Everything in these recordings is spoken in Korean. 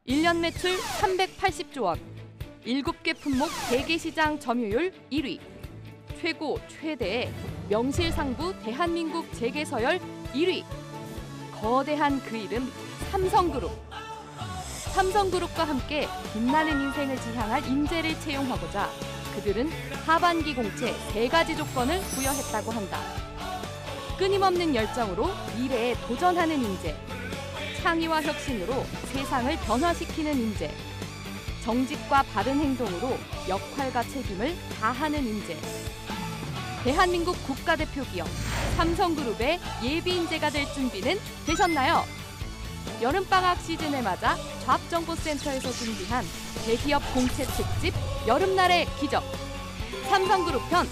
1년 매출 380조 원, 7개 품목 대개시장 점유율 1위, 최고 최대의 명실상부 대한민국 재계서열 1위, 거대한 그 이름 삼성그룹. 삼성그룹과 함께 빛나는 인생을 지향할 인재를 채용하고자 그들은 하반기 공채 3가지 조건을 부여했다고 한다. 끊임없는 열정으로 미래에 도전하는 인재, 창의와 혁신으로 세상을 변화시키는 인재, 정직과 바른 행동으로 역할과 책임을 다하는 인재. 대한민국 국가대표 기업 삼성그룹의 예비 인재가 될 준비는 되셨나요? 여름방학 시즌을 맞아 잡정보센터에서 준비한 대기업 공채 특집 여름날의 기적. 삼성그룹 편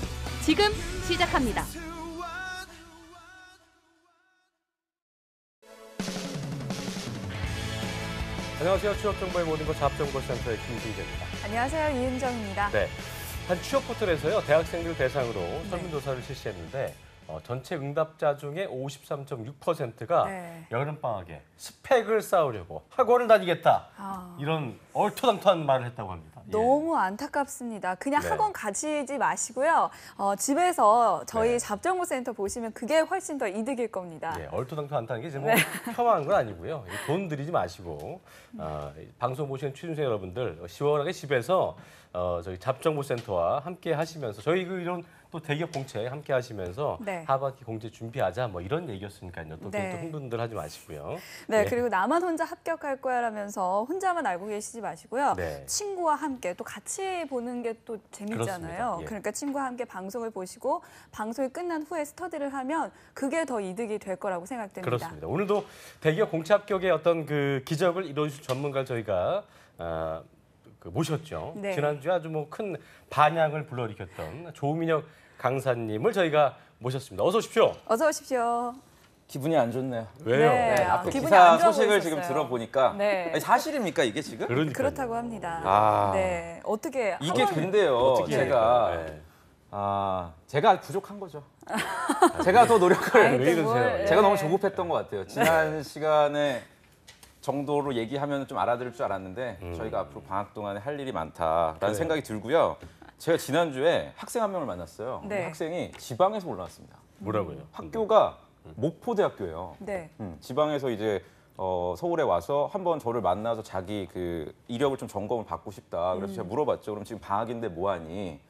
지금 시작합니다. 안녕하세요. 취업정보의 모든 것 잡정보센터의 김승재입니다. 안녕하세요. 이은정입니다. 네, 한 취업 포털에서요 대학생들 대상으로 설문조사를 실시했는데 전체 응답자 중에 53.6%가 여름방학에 스펙을 쌓으려고 학원을 다니겠다. 이런 얼토당토한 말을 했다고 합니다. 너무 안타깝습니다. 그냥 학원 가시지 마시고요. 집에서 저희 잡정보센터 보시면 그게 훨씬 더 이득일 겁니다. 얼토당토한다는 게 지금 폄하한 건 아니고요. 돈 들이지 마시고 방송 보시는 취준생 여러분들 시원하게 집에서 저희 잡정보센터와 함께 하시면서 저희 이런 또 대기업 공채 함께 하시면서 하반기 공채 준비하자 뭐 이런 얘기였으니까요. 또 흥분들 하지 마시고요. 그리고 나만 혼자 합격할 거야라면서 혼자만 알고 계시지 마시고요. 친구와 함께 또 같이 보는 게 또 재밌잖아요. 그러니까 친구와 함께 방송을 보시고 방송이 끝난 후에 스터디를 하면 그게 더 이득이 될 거라고 생각됩니다. 그렇습니다. 오늘도 대기업 공채 합격의 어떤 그 기적을 이뤄줄 전문가를 저희가 모셨죠. 지난주에 아주 큰 반향을 불러일으켰던 조민혁 강사님을 저희가 모셨습니다. 어서 오십시오. 어서 오십시오. 기분이 안 좋네요. 왜요? 앞에 기사 소식을 지금 들어보니까 아니, 사실입니까 이게 지금? 그렇다고 합니다. 어떻게 이게 된대요. 제가 부족한 거죠. 제가 더 노력을 왜 이러세요? 제가 너무 조급했던 것 같아요. 지난 시간에 정도로 얘기하면 좀 알아들을 줄 알았는데 저희가 앞으로 방학 동안에 할 일이 많다라는 생각이 들고요. 제가 지난주에 학생 한 명을 만났어요. 학생이 지방에서 올라왔습니다. 뭐라고요? 학교가 목포대학교예요. 지방에서 이제 서울에 와서 한번 저를 만나서 자기 그 이력을 좀 점검을 받고 싶다. 그래서 제가 물어봤죠. 그럼 지금 방학인데 뭐하니?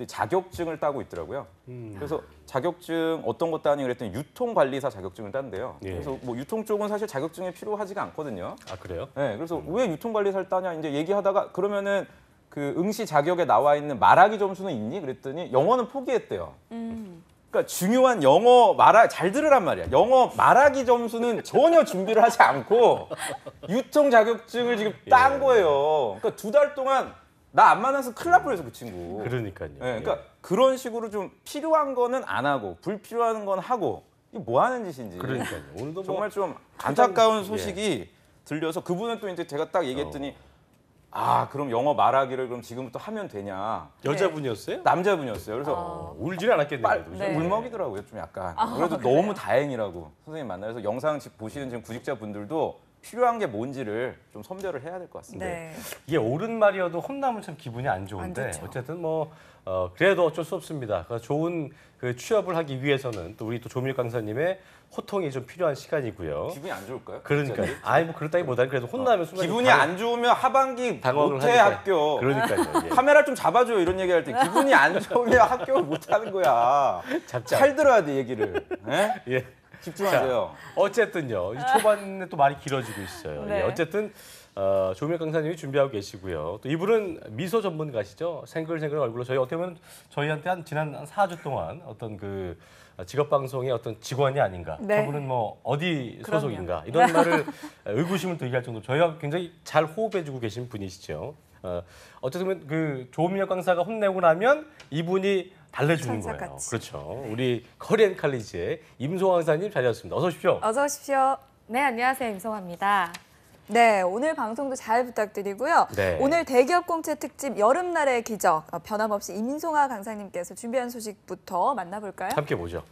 자격증을 따고 있더라고요. 그래서 자격증 어떤 거 따니 그랬더니 유통관리사 자격증을 딴대요. 그래서 뭐 유통 쪽은 사실 자격증이 필요하지가 않거든요. 아 그래요? 네, 그래서 왜 유통관리사를 따냐 이제 얘기하다가 그러면은 그 응시 자격에 나와 있는 말하기 점수는 있니? 그랬더니 영어는 포기했대요. 그러니까 중요한 영어 잘 들으란 말이야. 영어 말하기 점수는 전혀 준비를 하지 않고 유통 자격증을 지금 딴 거예요. 그러니까 2달 동안 나 안 만나서 큰일 날 뻔해서 그 친구. 그러니까요. 그러니까 그런 식으로 좀 필요한 거는 안 하고 불필요한 건 하고 이게 뭐 하는 짓인지. 그러니까요. 오늘도 정말 좀 안타까운 소식이 들려서 그분은 또 이제 제가 딱 얘기했더니 그럼 영어 말하기를 그럼 지금부터 하면 되냐? 여자분이었어요? 남자분이었어요. 그래서 울지는 않았겠네요. 울먹이더라고요, 좀 약간. 그래도 너무 다행이라고 선생님 만나서 영상 보시는 지금 구직자분들도 필요한 게 뭔지를 좀 선별을 해야 될 것 같습니다. 이게 옳은 말이어도 혼나면 참 기분이 안 좋은데 어쨌든 그래도 어쩔 수 없습니다. 좋은 그 취업을 하기 위해서는 또 우리 또 조민혁 강사님의 호통이 좀 필요한 시간이고요. 기분이 안 좋을까요? 그러니까요. 그렇다기보다는 그래도 혼나면 순간 기분이 안 좋으면 하반기 못해 학교. 그러니까요. 카메라 좀 잡아줘요 이런 얘기할 때 기분이 안 좋으면 학교를 못 하는 거야. 잘 들어야 돼 얘기를. 집중하세요. 어쨌든요. 초반에 또 말이 길어지고 있어요. 어쨌든 조민혁 강사님이 준비하고 계시고요. 또 이분은 미소 전문가시죠. 생글생글 얼굴로 저희 어떻게 보면 저희한테 지난 4주 동안 어떤 그 직업 방송의 어떤 직원이 아닌가. 저분은 뭐 어디 소속인가 이런 말을 의구심을 들게 할 정도로 저희와 굉장히 잘 호흡해주고 계신 분이시죠. 어쨌든 그 조민혁 강사가 혼내고 나면 이분이 달래주는 거예요. 그렇죠. 우리 커리앤 칼리지의 임송아 강사님 자리하셨습니다. 어서 오십시오. 어서 오십시오. 네, 안녕하세요. 임송아입니다. 오늘 방송도 잘 부탁드리고요. 오늘 대기업 공채 특집 여름날의 기적 변함없이 임송아 강사님께서 준비한 소식부터 만나볼까요? 함께 보죠.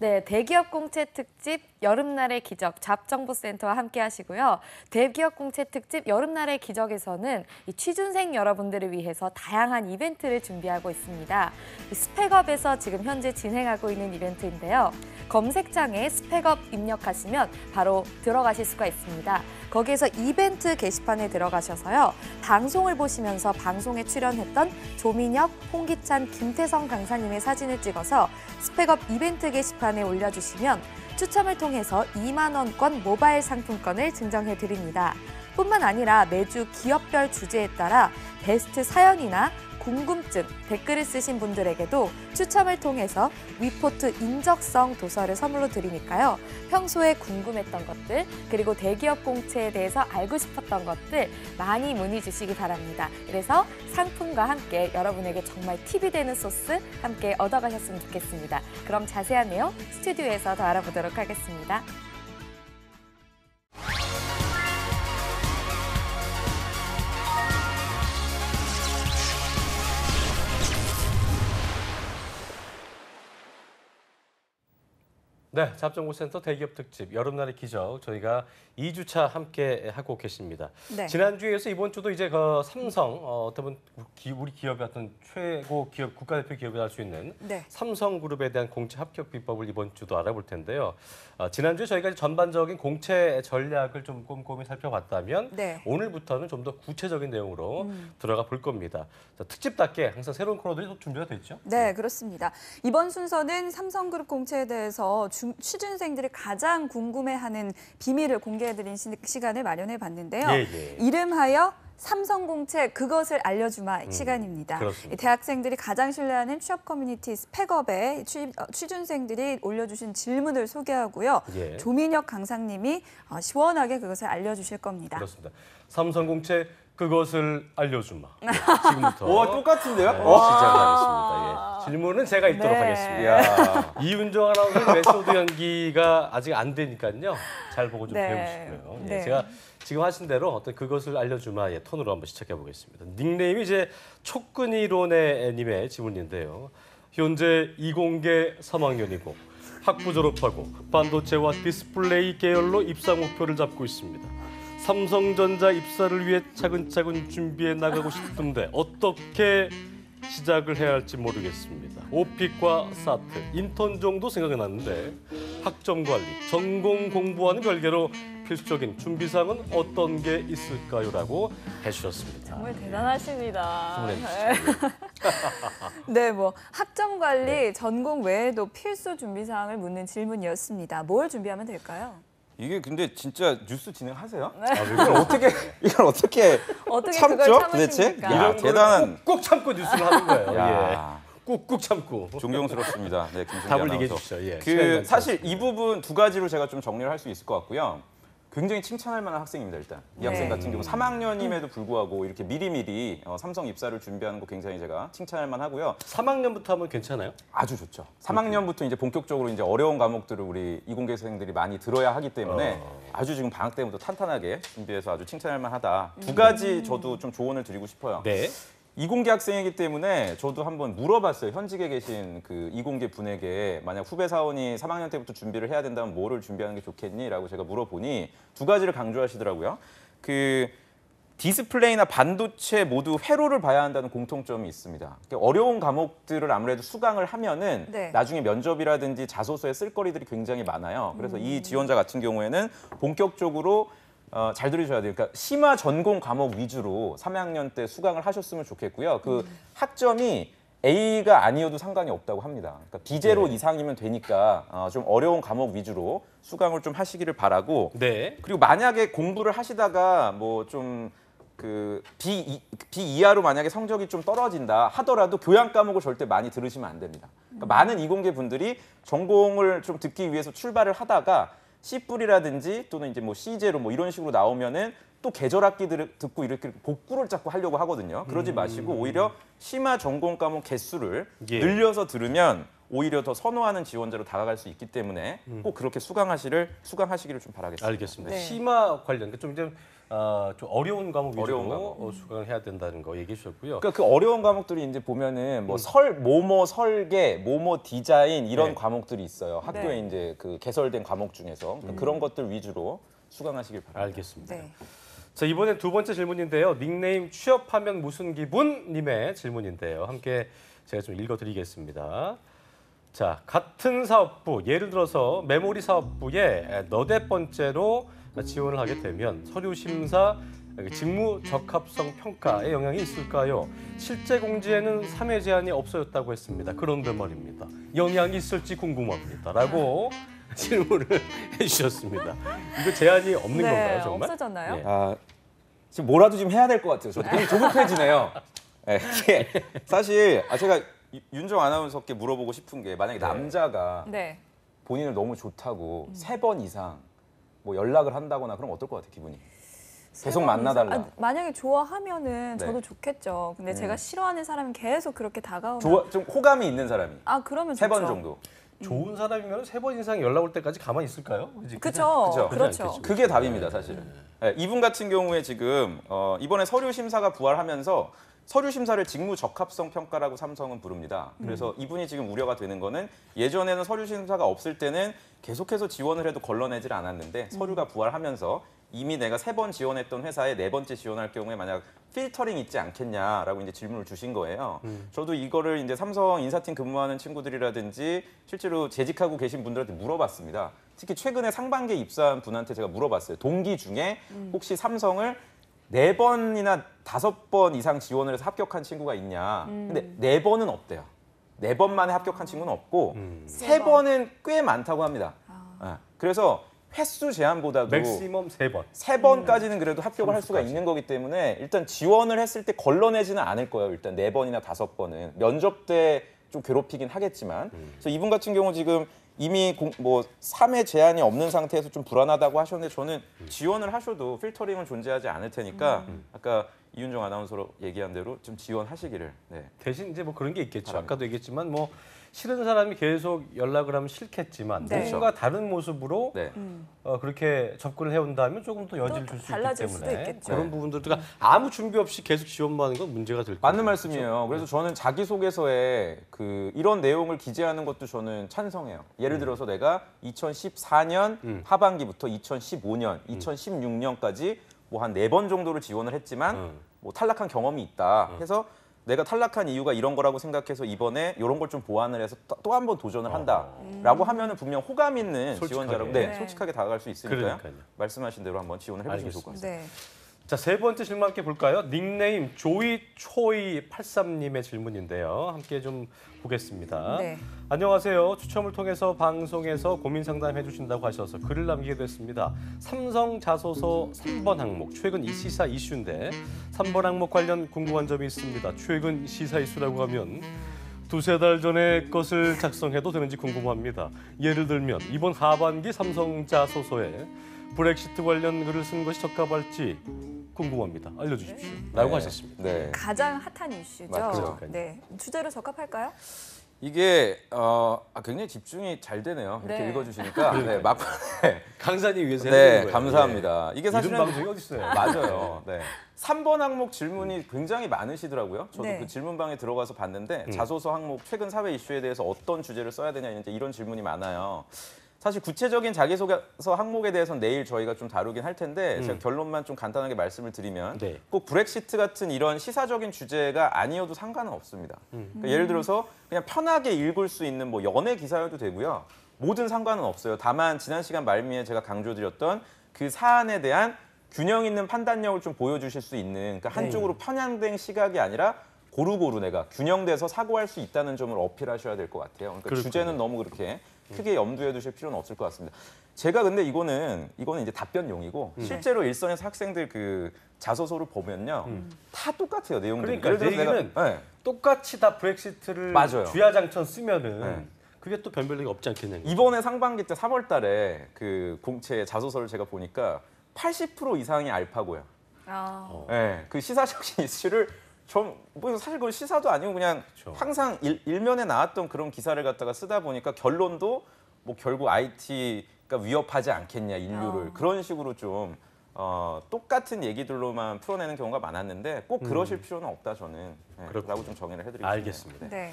네, 대기업 공채 특집 여름날의 기적 잡정보센터와 함께 하시고요. 대기업 공채 특집 여름날의 기적에서는 이 취준생 여러분들을 위해서 다양한 이벤트를 준비하고 있습니다. 스펙업에서 지금 현재 진행하고 있는 이벤트인데요. 검색창에 스펙업 입력하시면 바로 들어가실 수가 있습니다. 거기에서 이벤트 게시판에 들어가셔서요. 방송을 보시면서 방송에 출연했던 조민혁, 홍기찬, 김태성 강사님의 사진을 찍어서 스펙업 이벤트 게시판에 올려주시면 추첨을 통해서 2만 원권 모바일 상품권을 증정해 드립니다. 뿐만 아니라 매주 기업별 주제에 따라 베스트 사연이나 궁금증, 댓글을 쓰신 분들에게도 추첨을 통해서 위포트 인적성 도서를 선물로 드리니까요. 평소에 궁금했던 것들, 그리고 대기업 공채에 대해서 알고 싶었던 것들 많이 문의 주시기 바랍니다. 그래서 상품과 함께 여러분에게 정말 팁이 되는 소스 함께 얻어가셨으면 좋겠습니다. 그럼 자세한 내용 스튜디오에서 더 알아보도록 하겠습니다. 네, 잡정보센터 대기업 특집 여름날의 기적 저희가 2주차 함께 하고 계십니다. 네. 지난주에서 이번 주도 이제 그 삼성 어떤 우리 기업의 어떤 최고 기업 국가대표 기업이 할 수 있는 네. 삼성그룹에 대한 공채 합격 비법을 이번 주도 알아볼 텐데요. 지난주에 저희가 전반적인 공채 전략을 좀 꼼꼼히 살펴봤다면 네. 오늘부터는 좀 더 구체적인 내용으로 들어가 볼 겁니다. 자, 특집답게 항상 새로운 코너들이 또 준비가 돼 있죠? 네, 그렇습니다. 이번 순서는 삼성그룹 공채에 대해서 취준생들이 가장 궁금해하는 비밀을 공개해드린 시간을 마련해봤는데요. 이름하여 삼성공채 그것을 알려주마 시간입니다. 그렇습니다. 대학생들이 가장 신뢰하는 취업 커뮤니티 스펙업에 취준생들이 올려주신 질문을 소개하고요. 조민혁 강사님이 시원하게 그것을 알려주실 겁니다. 그렇습니다. 삼성공채 그것을 알려주마. 지금부터 똑같은데요? 시작하겠습니다. 질문은 제가 읽도록 하겠습니다. 이윤정 아나운서 메소드 연기가 아직 안 되니까요. 잘 보고 좀 배우시고요. 제가 지금 하신 대로 어떤 그것을 알려주마의 톤으로 한번 시작해 보겠습니다. 닉네임이 이제 촉근이론의 질문인데요. 현재 이공계 3학년이고 학부 졸업하고 반도체와 디스플레이 계열로 입사 목표를 잡고 있습니다. 삼성전자 입사를 위해 차근차근 준비해 나가고 싶은데 어떻게 시작을 해야 할지 모르겠습니다. 오픽과 사트, 인턴 정도 생각이 났는데 학점 관리, 전공 공부와는 별개로 필수적인 준비사항은 어떤 게 있을까요? 라고 해주셨습니다. 정말 대단하십니다. 네. 네, 뭐 학점 관리, 전공 외에도 필수 준비사항을 묻는 질문이었습니다. 뭘 준비하면 될까요? 이게 근데 진짜 뉴스 진행하세요? 이걸 어떻게 참죠? 그걸 도대체? 참으십니까? 대단한 꾹 참고 뉴스를 하는 거예요. 꾹꾹 참고. 존경스럽습니다. 네, 김승기 답을 아나운서. 얘기해 주시죠. 사실 이 부분 두 가지로 제가 좀 정리를 할 수 있을 것 같고요. 굉장히 칭찬할 만한 학생입니다. 일단 이 학생 같은 경우 3학년임에도 불구하고 이렇게 미리미리 삼성 입사를 준비하는 거 굉장히 제가 칭찬할 만하고요. 3학년부터 하면 괜찮아요? 아주 좋죠. 3학년부터 이제 본격적으로 이제 어려운 과목들을 우리 이공계생들이 많이 들어야 하기 때문에 아주 지금 방학 때부터 탄탄하게 준비해서 아주 칭찬할 만하다. 두 가지 저도 좀 조언을 드리고 싶어요. 네. 이공계 학생이기 때문에 저도 한번 물어봤어요. 현직에 계신 그 이공계 분에게 만약 후배 사원이 3학년 때부터 준비를 해야 된다면 뭐를 준비하는 게 좋겠니? 라고 제가 물어보니 두 가지를 강조하시더라고요. 그 디스플레이나 반도체 모두 회로를 봐야 한다는 공통점이 있습니다. 어려운 과목들을 아무래도 수강을 하면은 나중에 면접이라든지 자소서에 쓸 거리들이 굉장히 많아요. 그래서 이 지원자 같은 경우에는 본격적으로 잘 들으셔야 돼요. 그러니까 심화 전공 과목 위주로 3학년 때 수강을 하셨으면 좋겠고요. 그 학점이 A가 아니어도 상관이 없다고 합니다. 그러니까 B0 이상이면 되니까 좀 어려운 과목 위주로 수강을 좀 하시기를 바라고. 그리고 만약에 공부를 하시다가 뭐 좀 그 B 이하로 만약에 성적이 좀 떨어진다 하더라도 교양 과목을 절대 많이 들으시면 안 됩니다. 그러니까 많은 이공계 분들이 전공을 좀 듣기 위해서 출발을 하다가 C뿔이라든지 또는 이제 뭐 C0 뭐 이런 식으로 나오면은 또 계절 학기들을 듣고 이렇게 복구를 자꾸 하려고 하거든요. 그러지 마시고 오히려 심화 전공 과목 개수를 늘려서 들으면 오히려 더 선호하는 지원자로 다가갈 수 있기 때문에 꼭 그렇게 수강하시기를 좀 바라겠습니다. 알겠습니다. 네. 심화 관련 좀 이제 좀 어려운 과목 위주로 수강해야 된다는 거 얘기해 주셨고요. 그러니까 그 어려운 과목들이 이제 보면은 뭐 모모 설계, 모모 디자인 이런 네. 과목들이 있어요. 학교에 네. 이제 그 개설된 과목 중에서 그러니까 그런 것들 위주로 수강하시길 바랍니다. 알겠습니다. 네. 자, 이번엔 두 번째 질문인데요. 닉네임 취업하면 무슨 기분? 님의 질문인데요. 함께 제가 좀 읽어드리겠습니다. 자, 같은 사업부, 예를 들어서 메모리 사업부에 너댓 번째로 지원을 하게 되면 서류 심사, 직무 적합성 평가에 영향이 있을까요? 실제 공지에는 3회 제한이 없어졌다고 했습니다. 그런데 말입니다. 영향이 있을지 궁금합니다. 라고 질문을 해주셨습니다. 이거 제한이 없는 네, 건가요, 정말? 없어졌나요? 예. 지금 뭐라도 좀 해야 될 것 같아요. 저 되게 조급해지네요. 네, 이게 사실 제가 윤정 아나운서께 물어보고 싶은 게 만약에 남자가 네. 본인을 너무 좋다고 3번 이상 뭐 연락을 한다거나 그럼 어떨 것 같아요, 기분이? 계속 만나달라. 만약에 좋아하면은 네. 저도 좋겠죠. 근데 제가 싫어하는 사람은 계속 그렇게 다가오면 좀 호감이 있는 사람이 그러면 3번 좋죠. 정도. 좋은 사람이면 3번 이상 연락 올 때까지 가만히 있을까요? 그렇죠. 그렇지 않겠죠. 그게 답입니다, 사실은. 네, 이분 같은 경우에 지금 이번에 서류 심사가 부활하면서 서류 심사를 직무 적합성 평가라고 삼성은 부릅니다. 그래서 이분이 지금 우려가 되는 거는 예전에는 서류 심사가 없을 때는 계속해서 지원을 해도 걸러내질 않았는데 서류가 부활하면서 이미 내가 3번 지원했던 회사에 4번째 지원할 경우에 만약 필터링 있지 않겠냐라고 이제 질문을 주신 거예요. 저도 이거를 이제 삼성 인사팀 근무하는 친구들이라든지 실제로 재직하고 계신 분들한테 물어봤습니다. 특히 최근에 상반기에 입사한 분한테 제가 물어봤어요. 동기 중에 혹시 삼성을 4번이나 5번 이상 지원을 해서 합격한 친구가 있냐. 근데 4번은 없대요. 4번만에 합격한 친구는 없고 3번은 꽤 많다고 합니다. 그래서 횟수 제한보다도 맥시멈 3번. 3번까지는 그래도 합격을 할 수가 있는 거기 때문에 일단 지원을 했을 때 걸러내지는 않을 거예요. 일단 4번이나 5번은. 면접 때 좀 괴롭히긴 하겠지만. 그래서 이분 같은 경우 지금 이미 3회 제한이 없는 상태에서 좀 불안하다고 하셨는데 저는 지원을 하셔도 필터링은 존재하지 않을 테니까 아까 이윤정 아나운서로 얘기한 대로 좀 지원하시기를. 네. 대신 이제 뭐 그런 게 있겠죠. 바랍니다. 아까도 얘기했지만 뭐 싫은 사람이 계속 연락을 하면 싫겠지만 네. 뭔가 다른 모습으로 네. 그렇게 접근을 해온다면 조금 더 여지를 줄 수 있기 달라질 수도 때문에 있겠죠. 그런 부분들도 아무 준비 없이 계속 지원만 하는 건 문제가 될 거예요. 맞는 말씀이에요. 그래서 저는 자기소개서에 이런 내용을 기재하는 것도 저는 찬성해요. 예를 들어서 내가 2014년 하반기부터 2015년, 2016년까지 뭐 한 4번 정도를 지원을 했지만 뭐 탈락한 경험이 있다 해서 내가 탈락한 이유가 이런 거라고 생각해서 이번에 이런 걸 좀 보완을 해서 또 한 번 도전을 한다라고 하면은 분명 호감 있는 솔직하게. 지원자라고 네. 솔직하게 다가갈 수 있으니까요. 그러니까요. 말씀하신 대로 한번 지원을 해보시면 좋을 것 같습니다. 네. 자, 세 번째 질문 함께 볼까요? 닉네임 조이초이83님의 질문인데요. 함께 좀 보겠습니다. 네. 안녕하세요. 추첨을 통해서 방송에서 고민 상담해 주신다고 하셔서 글을 남기게 됐습니다. 삼성 자소서 3번 항목, 최근 이 시사 이슈인데 3번 항목 관련 궁금한 점이 있습니다. 최근 시사 이슈라고 하면 두세 달 전에 것을 작성해도 되는지 궁금합니다. 예를 들면 이번 하반기 삼성 자소서에 브렉시트 관련 글을 쓴 것이 적합할지 궁금합니다. 알려주십시오. 라고 하셨습니다. 네. 가장 핫한 이슈죠. 맞죠. 네. 주제로 적합할까요? 이게 굉장히 집중이 잘 되네요. 이렇게 네. 읽어주시니까 네, 막판에 강사님 위해서 네, 해드리는 거예요. 감사합니다. 이게 이런 사실은 방송이 어디 있어요? 맞아요. 네. 3번 항목 질문이 굉장히 많으시더라고요. 저도 네. 그 질문방에 들어가서 봤는데 자소서 항목 최근 사회 이슈에 대해서 어떤 주제를 써야 되냐 이제 이런 질문이 많아요. 사실 구체적인 자기소개서 항목에 대해서는 내일 저희가 좀 다루긴 할 텐데 제가 결론만 좀 간단하게 말씀을 드리면 네. 꼭 브렉시트 같은 이런 시사적인 주제가 아니어도 상관은 없습니다. 그러니까 예를 들어서 그냥 편하게 읽을 수 있는 뭐 연예 기사여도 되고요. 뭐든 상관은 없어요. 다만 지난 시간 말미에 제가 강조드렸던 그 사안에 대한 균형 있는 판단력을 좀 보여주실 수 있는 그러니까 한쪽으로 편향된 시각이 아니라 고루고루 내가 균형돼서 사고할 수 있다는 점을 어필하셔야 될 것 같아요. 그러니까 그렇군요. 주제는 너무 그렇게 크게 염두에 두실 필요는 없을 것 같습니다. 제가 근데 이거는 이제 답변용이고 실제로 일선에서 학생들 그 자소서를 보면요. 다 똑같아요, 내용들이. 그러니까 내 얘기는 똑같이 다 브렉시트를 맞아요. 주야장천 쓰면은 네. 그게 또 변별력이 없지 않겠냐는 거죠. 이번에 상반기 때 3월 달에 그 공채 자소서를 제가 보니까 80% 이상이 알파고요. 아. 네, 그 시사적인 이슈를 뭐 사실 그 시사도 아니고 그냥 그렇죠. 항상 일면에 나왔던 그런 기사를 갖다가 쓰다 보니까 결론도 뭐 결국 IT가 위협하지 않겠냐 인류를 그런 식으로 좀 똑같은 얘기들로만 풀어내는 경우가 많았는데 꼭 그러실 필요는 없다 저는 라고 좀 정의를 해드리겠습니다. 알겠습니다. 네.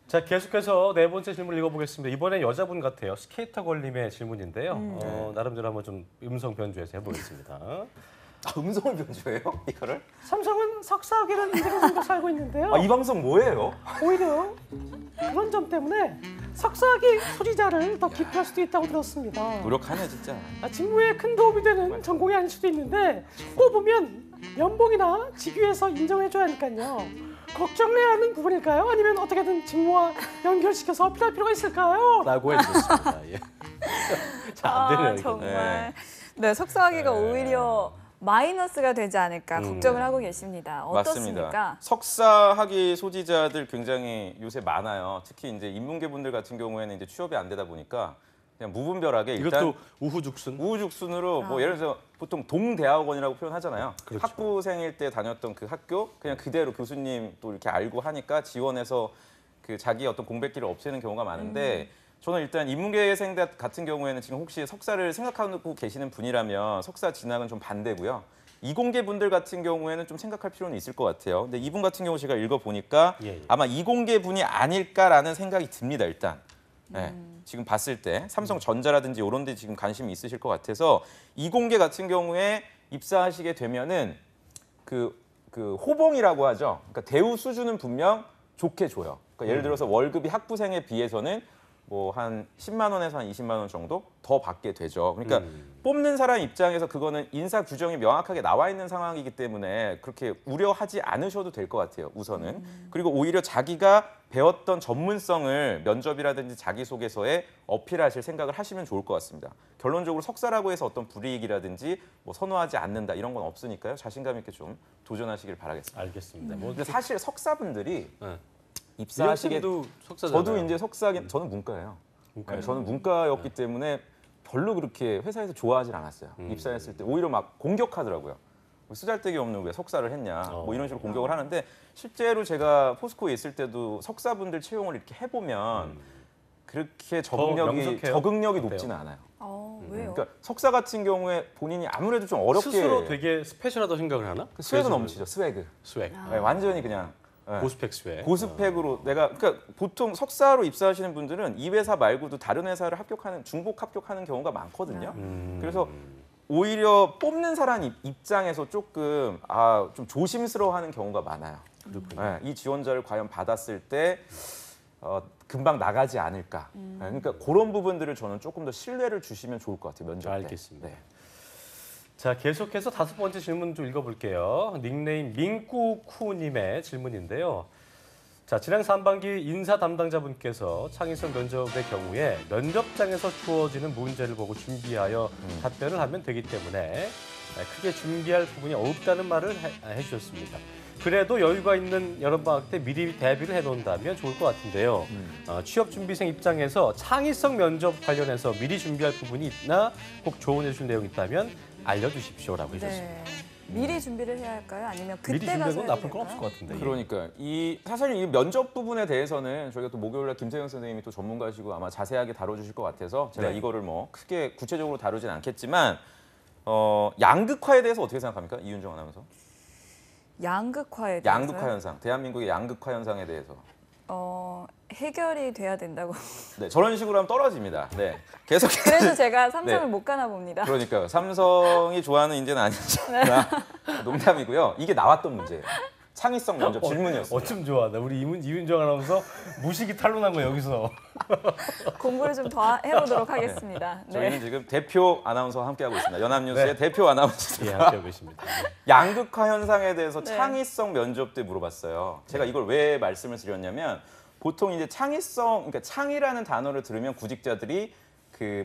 자, 계속해서 네 번째 질문 읽어보겠습니다. 이번엔 여자분 같아요. 스케이터 걸림의 질문인데요. 나름대로 한번 좀 음성 변주해서 해보겠습니다. 음성을 변조해요? 이거를? 삼성은 석사학위를 인정해주고 살고 있는데요. 이 방송 뭐예요? 오히려 그런 점 때문에 석사학위 소지자를 더 기피할 수도 있다고 들었습니다. 노력하네 진짜. 직무에 큰 도움이 되는 전공이 아닐 수도 있는데 뽑으면 연봉이나 직위에서 인정해줘야 하니까요. 걱정해야 하는 부분일까요? 아니면 어떻게든 직무와 연결시켜서 어필할 필요가 있을까요? 라고 해주셨습니다. 예. 자, 안 되네요. 이거. 정말. 네, 석사학위가 오히려 마이너스가 되지 않을까 걱정을 하고 계십니다. 어떻습니까? 맞습니다. 석사 학위 소지자들 굉장히 요새 많아요. 특히 이제 인문계 분들 같은 경우에는 이제 취업이 안 되다 보니까 그냥 무분별하게 일단 이것도 우후죽순으로 뭐 예를 들어서 보통 동대학원이라고 표현하잖아요. 그렇죠. 학부생일 때 다녔던 그 학교 그냥 그대로 교수님 또 이렇게 알고 하니까 지원해서 그 자기 어떤 공백기를 없애는 경우가 많은데 저는 일단 인문계생 같은 경우에는 지금 혹시 석사를 생각하고 계시는 분이라면 석사 진학은 좀 반대고요. 이공계 분들 같은 경우에는 좀 생각할 필요는 있을 것 같아요. 근데 이분 같은 경우 제가 읽어보니까 아마 이공계 분이 아닐까라는 생각이 듭니다. 일단 지금 봤을 때 삼성전자라든지 이런 데 지금 관심이 있으실 것 같아서 이공계 같은 경우에 입사하시게 되면은 그 호봉이라고 하죠. 그러니까 대우 수준은 분명 좋게 줘요. 그러니까 예를 들어서 월급이 학부생에 비해서는 뭐 한 10만 원에서 한 20만 원 정도 더 받게 되죠. 그러니까 뽑는 사람 입장에서 그거는 인사 규정이 명확하게 나와 있는 상황이기 때문에 그렇게 우려하지 않으셔도 될 것 같아요. 우선은. 그리고 오히려 자기가 배웠던 전문성을 면접이라든지 자기소개서에 어필하실 생각을 하시면 좋을 것 같습니다. 결론적으로 석사라고 해서 어떤 불이익이라든지 뭐 선호하지 않는다 이런 건 없으니까요. 자신감 있게 좀 도전하시길 바라겠습니다. 알겠습니다. 근데 사실 석사분들이 네. 입사하시게 석사잖아요. 저도 이제 저는 문과예요. 네, 저는 문과였기 때문에 별로 그렇게 회사에서 좋아하진 않았어요. 입사했을 때 오히려 막 공격하더라고요. 쓰잘데기 없는 왜 석사를 했냐 뭐 이런 식으로 공격을 하는데 실제로 제가 포스코에 있을 때도 석사분들 채용을 이렇게 해보면 그렇게 적응력이 높지는 않아요. 왜요? 그러니까 석사 같은 경우에 본인이 아무래도 좀 어렵게 스스로 되게 스페셜하다고 생각을 하나? 스웨그 넘치죠. 스웨그. 스웩. 네, 완전히 그냥 고스펙 스웩. 고스펙으로 그러니까 보통 석사로 입사하시는 분들은 이 회사 말고도 다른 회사를 중복 합격하는 경우가 많거든요. 그래서 오히려 뽑는 사람 입장에서 조금 좀 조심스러워하는 경우가 많아요. 네, 이 지원자를 과연 받았을 때 금방 나가지 않을까. 그러니까 그런 부분들을 저는 조금 더 신뢰를 주시면 좋을 것 같아요. 면접 때. 알겠습니다. 네. 자, 계속해서 다섯 번째 질문 좀 읽어볼게요. 닉네임 민꾸쿠님의 질문인데요. 자, 지난 상반기 인사 담당자분께서 창의성 면접의 경우에 면접장에서 주어지는 문제를 보고 준비하여 답변을 하면 되기 때문에 크게 준비할 부분이 없다는 말을 해주셨습니다. 그래도 여유가 있는 여름방학 때 미리 대비를 해놓는다면 좋을 것 같은데요. 취업준비생 입장에서 창의성 면접 관련해서 미리 준비할 부분이 있나 꼭 조언해 주실 내용이 있다면 알려주십시오라고 해주셨습니다. 네. 미리 준비를 해야 할까요? 아니면 미리 그때 가서 준비하는 건 해야 나쁠 건 없을 될까요? 것 같은데. 그러니까 사실 이 면접 부분에 대해서는 저희가 또 목요일날 김태형 선생님이 또 전문가시고 아마 자세하게 다뤄주실 것 같아서 제가 이거를 뭐 크게 구체적으로 다루진 않겠지만 양극화에 대해서 어떻게 생각합니까? 이윤정 아나운서? 양극화에 대해서 양극화 현상, 대한민국의 양극화 현상에 대해서. 해결이 돼야 된다고. 네, 저런 식으로 하면 떨어집니다. 네, 계속. 그래서 제가 삼성을 네. 못 가나 봅니다. 그러니까요. 삼성이 좋아하는 인재는 아니잖아. 농담이고요. 이게 나왔던 문제예요. 창의성 면접 질문이었어요. 어쩜 좋아. 우리 이윤정 아나운서 무식이 탄로난 거 여기서. 공부를 좀 더 해보도록 하겠습니다. 네. 저희는 지금 대표 아나운서와 함께하고 있습니다. 연합뉴스의 대표 아나운서. 예, 함께하고 계십니다. 양극화 현상에 대해서 네. 창의성 면접 때 물어봤어요. 제가 이걸 왜 말씀을 드렸냐면 보통 이제 그러니까 창의라는 단어를 들으면 구직자들이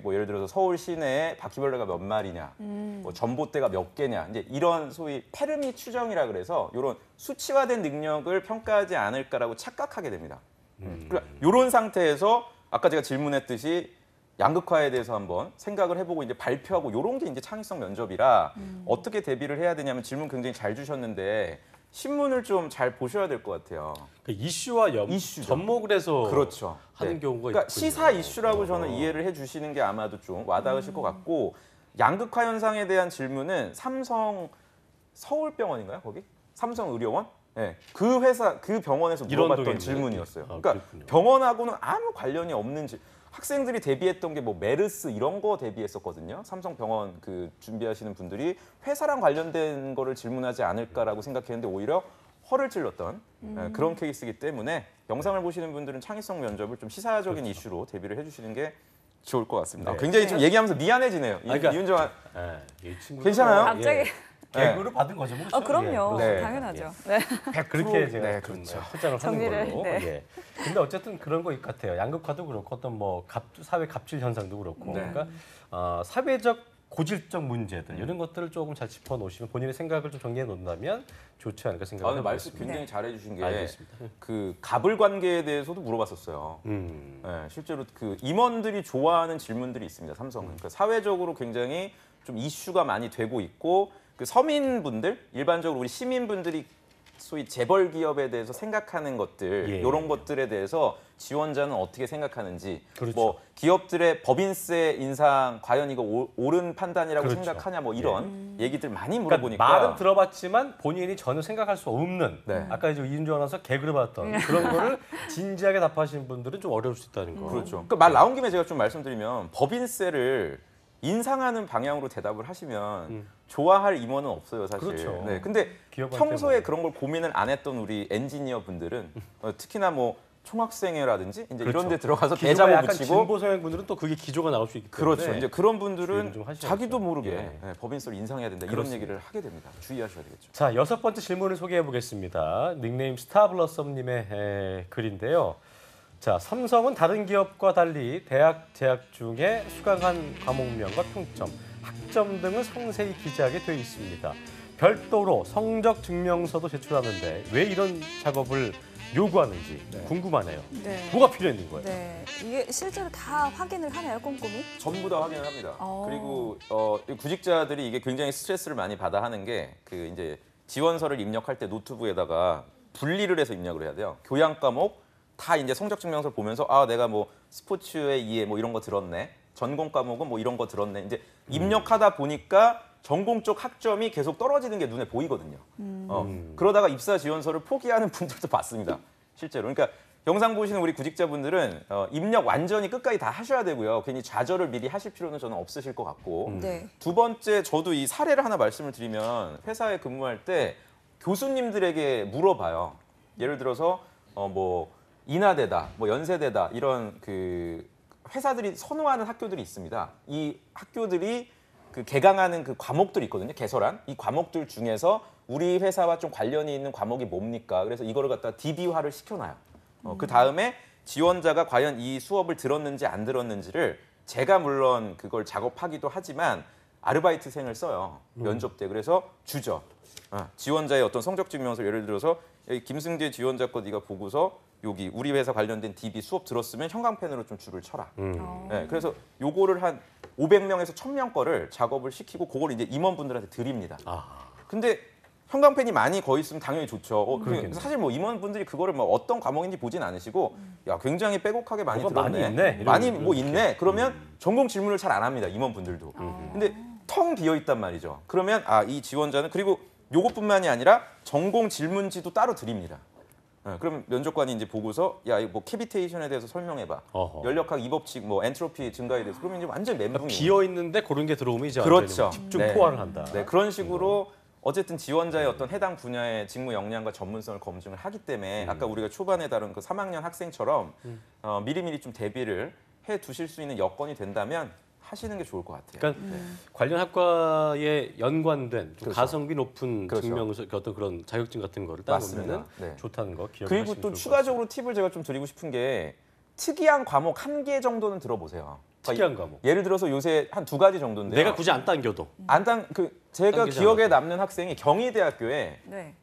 뭐 예를 들어서 서울 시내에 바퀴벌레가 몇 마리냐, 뭐 전봇대가 몇 개냐, 이제 이런 소위 페르미 추정이라 그래서 이런 수치화된 능력을 평가하지 않을까라고 착각하게 됩니다. 그러니까 이런 상태에서 아까 제가 질문했듯이 양극화에 대해서 한번 생각을 해보고 이제 발표하고 이런 게 이제 창의성 면접이라 어떻게 대비를 해야 되냐면 질문 굉장히 잘 주셨는데 신문을 좀 잘 보셔야 될 것 같아요. 그 이슈와 접목을 해서 그렇죠. 하는 경우가 그러니까 있군요. 시사 이슈라고 저는 이해를 해주시는 게 아마도 좀 와닿으실 것 같고 양극화 현상에 대한 질문은 삼성 서울병원인가요? 거기? 삼성의료원? 네. 그 회사, 그 병원에서 물어봤던 질문이었어요. 그러니까 그렇군요. 병원하고는 아무 관련이 없는 학생들이 대비했던 게 뭐 메르스 이런 거 대비했었거든요. 삼성병원 그 준비하시는 분들이 회사랑 관련된 거를 질문하지 않을까라고 생각했는데 오히려 허를 찔렀던 그런 케이스이기 때문에 영상을 보시는 분들은 창의성 면접을 좀 시사적인 그렇죠. 이슈로 대비를 해주시는 게 좋을 것 같습니다. 네. 굉장히 지금 얘기하면서 미안해지네요. 그러니까, 이윤정아, 이 친구는 괜찮아요? 갑자기. 개그를 받은 거죠. 뭐. 그럼요. 네. 당연하죠. 네. 그렇게 제가 네, 좀 그렇죠. 포장을 하는 정리를, 걸로. 네. 예. 근데 어쨌든 그런 거 같아요. 양극화도 그렇고 어떤 뭐 사회 갑질 현상도 그렇고. 네. 그러니까 사회적 고질적 문제들 이런 것들을 조금 잘 짚어 놓으시면 본인의 생각을 좀 정리해 놓는다면 좋지 않을까 생각을 오늘 말씀 해보겠습니다. 굉장히 잘해주신 게 알겠습니다. 그 갑을 관계에 대해서도 물어봤었어요. 네, 실제로 그 임원들이 좋아하는 질문들이 있습니다. 삼성은 그러니까 사회적으로 굉장히 좀 이슈가 많이 되고 있고 그 서민분들 일반적으로 우리 시민분들이 소위 재벌 기업에 대해서 생각하는 것들 예. 이런 것들에 대해서 지원자는 어떻게 생각하는지 그렇죠. 뭐 기업들의 법인세 인상 과연 이거 옳은 판단이라고 그렇죠. 생각하냐 뭐 이런 얘기들 많이 그러니까 물어보니까 말은 들어봤지만 본인이 전혀 생각할 수 없는 네. 아까 이제 이윤주 아나운서 개그를 봤던 그런 거를 진지하게 답하시는 분들은 좀 어려울 수 있다는 거. 그렇죠. 그 말 나온 김에 제가 좀 말씀드리면 법인세를 인상하는 방향으로 대답을 하시면 좋아할 임원은 없어요, 사실. 그렇죠. 네. 근데 기업한테 평소에 뭐. 그런 걸 고민을 안 했던 우리 엔지니어 분들은 특히나 뭐 총학생회라든지 이제 그렇죠. 이런 데 들어가서 기조가 대자보 약간 붙이고 진보 성향 분들은 또 그게 기조가 나올 수 있기 때문에 그렇죠. 이제 그런 주의를 분들은 좀 하셔야죠. 자기도 모르게 예. 법인세를 인상해야 된다 그렇습니다. 이런 얘기를 하게 됩니다. 주의하셔야 되겠죠. 자, 6번째 질문을 소개해 보겠습니다. 닉네임 스타블러썸님의 글인데요. 자, 삼성은 다른 기업과 달리 대학 재학 중에 수강한 과목명과 평점, 학점 등을 상세히 기재하게 되어 있습니다. 별도로 성적 증명서도 제출하는데 왜 이런 작업을 요구하는지 궁금하네요. 네. 뭐가 필요 있는 거예요? 네. 이게 실제로 다 확인을 하나요, 꼼꼼히? 전부 다 확인을 합니다. 어. 그리고 이 구직자들이 이게 굉장히 스트레스를 많이 받아 하는 게 그 이제 지원서를 입력할 때 노트북에다가 분리를 해서 입력을 해야 돼요. 교양 과목 다 이제 성적 증명서를 보면서 아 내가 뭐 스포츠에 이해 뭐 이런 거 들었네. 전공 과목은 뭐 이런 거 들었네. 이제 입력하다 보니까 전공 쪽 학점이 계속 떨어지는 게 눈에 보이거든요. 그러다가 입사 지원서를 포기하는 분들도 봤습니다. 실제로. 그러니까 영상 보시는 우리 구직자분들은 입력 완전히 끝까지 다 하셔야 되고요. 괜히 좌절을 미리 하실 필요는 저는 없으실 것 같고. 네. 두 번째 저도 이 사례를 하나 말씀을 드리면 회사에 근무할 때 교수님들에게 물어봐요. 예를 들어서 뭐 인하대다, 뭐 연세대다 이런 그 회사들이 선호하는 학교들이 있습니다. 이 학교들이 그 개강하는 그 과목들이 있거든요. 개설한 이 과목들 중에서 우리 회사와 좀 관련이 있는 과목이 뭡니까? 그래서 이거를 갖다 DB화를 시켜놔요. 그 다음에 지원자가 과연 이 수업을 들었는지 안 들었는지를 제가 물론 그걸 작업하기도 하지만 아르바이트생을 써요. 면접 때. 그래서 주죠. 지원자의 어떤 성적 증명서 예를 들어서 김승재 지원자 거 네가 보고서 여기 우리 회사 관련된 DB 수업 들었으면 형광펜으로 좀 줄을 쳐라. 네, 그래서 요거를 한 500명에서 1000명 거를 작업을 시키고 그걸 이제 임원분들한테 드립니다. 근데 형광펜이 많이 거의 있으면 당연히 좋죠. 사실 뭐 임원분들이 그거를 뭐 어떤 과목인지 보진 않으시고 야 굉장히 빼곡하게 많이 뭐가 들었네. 많이 있네. 많이 이런 뭐 이렇게. 있네. 그러면 전공 질문을 잘 안 합니다. 임원분들도. 근데 텅 비어 있단 말이죠. 그러면 이 지원자는 그리고 요것뿐만이 아니라 전공 질문지도 따로 드립니다. 그럼 면접관이 이제 보고서 야 뭐 캐비테이션에 대해서 설명해봐. 어허. 연력학 이법칙 뭐 엔트로피 증가에 대해서 그러면 이제 완전 멘붕이. 비어 있는데 그런 게 들어오면 이제 그렇죠. 집중 네. 포화를 한다. 네, 그런 식으로 어쨌든 지원자의 어떤 해당 분야의 직무 역량과 전문성을 검증을 하기 때문에 아까 우리가 초반에 다룬 그 3학년 학생처럼 미리미리 좀 대비를 해 두실 수 있는 여건이 된다면 하시는 게 좋을 것 같아요. 그러니까 관련 학과에 연관된 좀 그렇죠. 가성비 높은 그렇죠. 증명서 어떤 그런 자격증 같은 거를 따보면은 맞습니다. 네. 좋다는 거 기억하시면 그리고 또 좋을 것 추가적으로 팁을 제가 좀 드리고 싶은 게 특이한 과목 1개 정도는 들어보세요. 특이한 과목. 예를 들어서 요새 한 2가지 정도인데요. 내가 굳이 안 당겨도 제가 당기지 기억에 않아도. 남는 학생이 경희대학교에 네.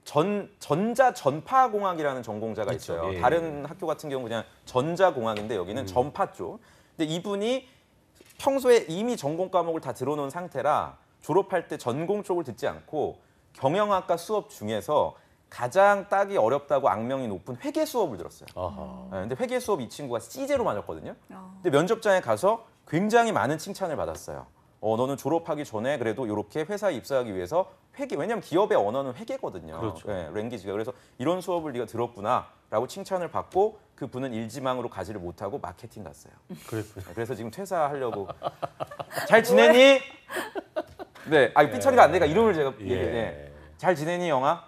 전자 전파공학이라는 전공자가 있죠. 있어요. 예, 예. 다른 학교 같은 경우 그냥 전자공학인데 여기는 전파 쪽. 근데 이분이 평소에 이미 전공 과목을 다 들어놓은 상태라 졸업할 때 전공 쪽을 듣지 않고 경영학과 수업 중에서 가장 따기 어렵다고 악명이 높은 회계 수업을 들었어요. 아하. 네, 근데 회계 수업 이 친구가 C제로 맞았거든요. 근데 면접장에 가서 굉장히 많은 칭찬을 받았어요. 너는 졸업하기 전에 그래도 이렇게 회사에 입사하기 위해서 회계, 왜냐하면 기업의 언어는 회계거든요. 그렇죠. 네, 랭귀지가. 그래서 이런 수업을 네가 들었구나라고 칭찬을 받고 그분은 일지망으로 가지를 못하고 마케팅 갔어요. 그랬군요. 그래서 지금 퇴사하려고. 잘 지내니? 네, 삐처리가 안 되니까 이름을 제가 네. 잘 지내니 영아?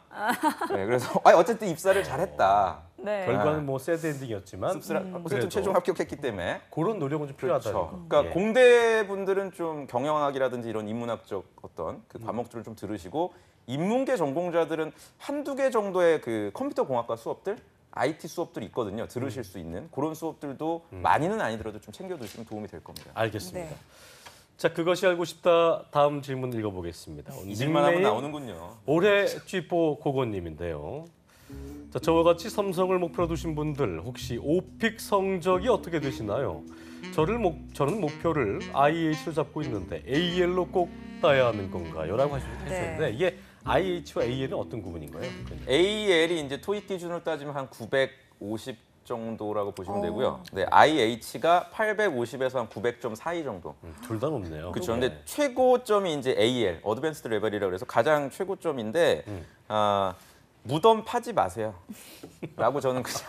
네, 그래서 어쨌든 입사를 잘했다. 네. 결과는 뭐 새드 엔딩이었지만 어쨌든 최종 합격했기 때문에 그런 노력은 좀 필요하다. 그렇죠. 그러니까 공대 분들은 좀 경영학이라든지 이런 인문학적 어떤 그 과목들을 좀 들으시고 인문계 전공자들은 한두 개 정도의 그 컴퓨터 공학과 수업들, IT 수업들이 있거든요. 들으실 수 있는 그런 수업들도 많이는 아니더라도 좀 챙겨두시면 도움이 될 겁니다. 알겠습니다. 네. 자, 그것이 알고 싶다. 다음 질문 읽어보겠습니다. 잊을만 하면 나오는군요. 올해 쥐뽀 고고님인데요. 자, 저와 같이 삼성을 목표로 두신 분들 혹시 오픽 성적이 어떻게 되시나요? 저는 목표를 IH로 잡고 있는데 AL로 꼭 따야 하는 건가요? 라고 하셨는데 이게 IH와 AL은 어떤 구분인가요? AL이 이제 토익 기준으로 따지면 한 950 정도라고 보시면 되고요. 네, IH가 850에서 한 900점 사이 정도. 둘 다 높네요. 그렇죠. 근데 최고점이 이제 AL, 어드밴스드 레벨이라고 그래서 가장 최고점인데 무덤 파지 마세요. 라고 저는 그냥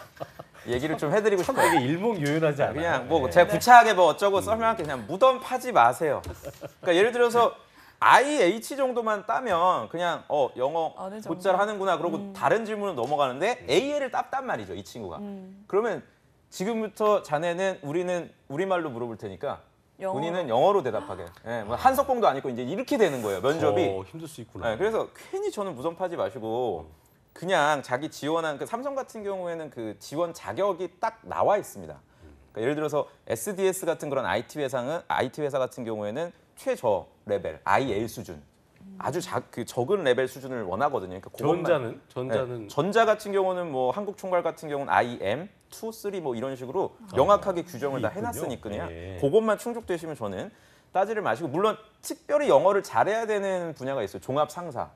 얘기를 좀 해드리고 싶어요. 되게 일목요연하지 않아요? 그냥 뭐 제가 구차하게 뭐 어쩌고 설명할 게 그냥 무덤 파지 마세요. 그러니까 예를 들어서 IH 정도만 따면 그냥 영어 곧잘 하는구나 그러고 다른 질문으로 넘어가는데 AL을 땄단 말이죠, 이 친구가. 그러면 지금부터 자네는 우리는 우리말로 물어볼 테니까 본인은 영어로 대답하게. 뭐 한석봉도 아니고 이제 이렇게 되는 거예요, 면접이. 힘들 수 있구나. 그래서 괜히 저는 무덤 파지 마시고 그냥 자기 지원한 그 삼성 같은 경우에는 그 지원 자격이 딱 나와 있습니다. 그러니까 예를 들어서 SDS 같은 그런 IT 회사 같은 경우에는 최저 레벨 IL 수준, 아주 적은 레벨 수준을 원하거든요. 그러니까 전자는 전자 같은 경우는 뭐 한국총괄 같은 경우는 IM 2, 3 뭐 이런 식으로 명확하게 규정을 다 해놨으니까요. 그것만 충족되시면 저는 따지를 마시고 물론 특별히 영어를 잘해야 되는 분야가 있어요. 종합상사.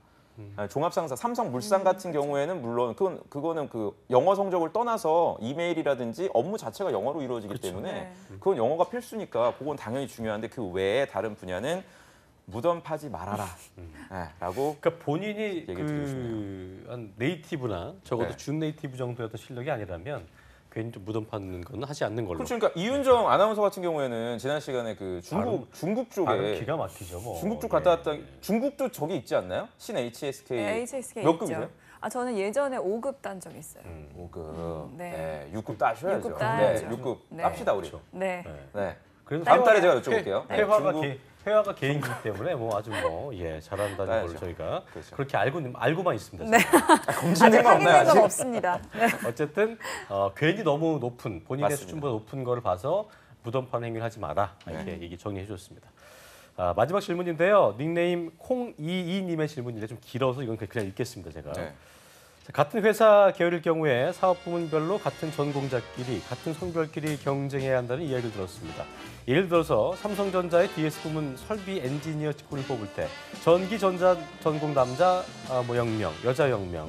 종합상사, 삼성물산 같은 경우에는 물론 그거는 그 영어 성적을 떠나서 이메일이라든지 업무 자체가 영어로 이루어지기 때문에 그건 영어가 필수니까 그건 당연히 중요한데 그 외에 다른 분야는 무덤 파지 말아라. 라고. 그러니까 본인이 한 네이티브나 적어도 준 네이티브 정도의 어떤 실력이 아니라면 괜히 좀 무덤 파는 건 하지 않는 걸로. 그렇죠. 그러니까 이윤정 아나운서 같은 경우에는 지난 시간에 그 중국 쪽에 기가 막히죠. 뭐. 중국 쪽 갔다 왔다. 중국도 저기 있지 않나요? 신 HSK. HSK 몇 있죠. 급이세요? 저는 예전에 5급 딴 적이 있어요. 5급. 네. 6급 따셔야죠. 6급 따야죠. 6급 네. 깝시다 우리. 네. 그래서 다음 달에 제가 여쭤볼게요. 회화가 개인이기 때문에 뭐 아주 잘한다는 걸로 저희가 그렇게 알고만 있습니다. 네. 검증된 건 없나요? 건 없습니다. 네. 어쨌든 괜히 너무 높은 본인의 수준보다 높은 거를 봐서 무덤판 행위를 하지 마라 이렇게 얘기 정리해 주셨습니다. 마지막 질문인데요. 닉네임 콩22님의 질문인데 좀 길어서 이건 그냥 읽겠습니다. 제가. 같은 회사 계열일 경우에 사업 부문별로 같은 전공자끼리 같은 성별끼리 경쟁해야 한다는 이야기를 들었습니다. 예를 들어서 삼성전자의 DS 부문 설비 엔지니어 직군을 뽑을 때 전기 전자 전공 남자 0명, 여자 0명,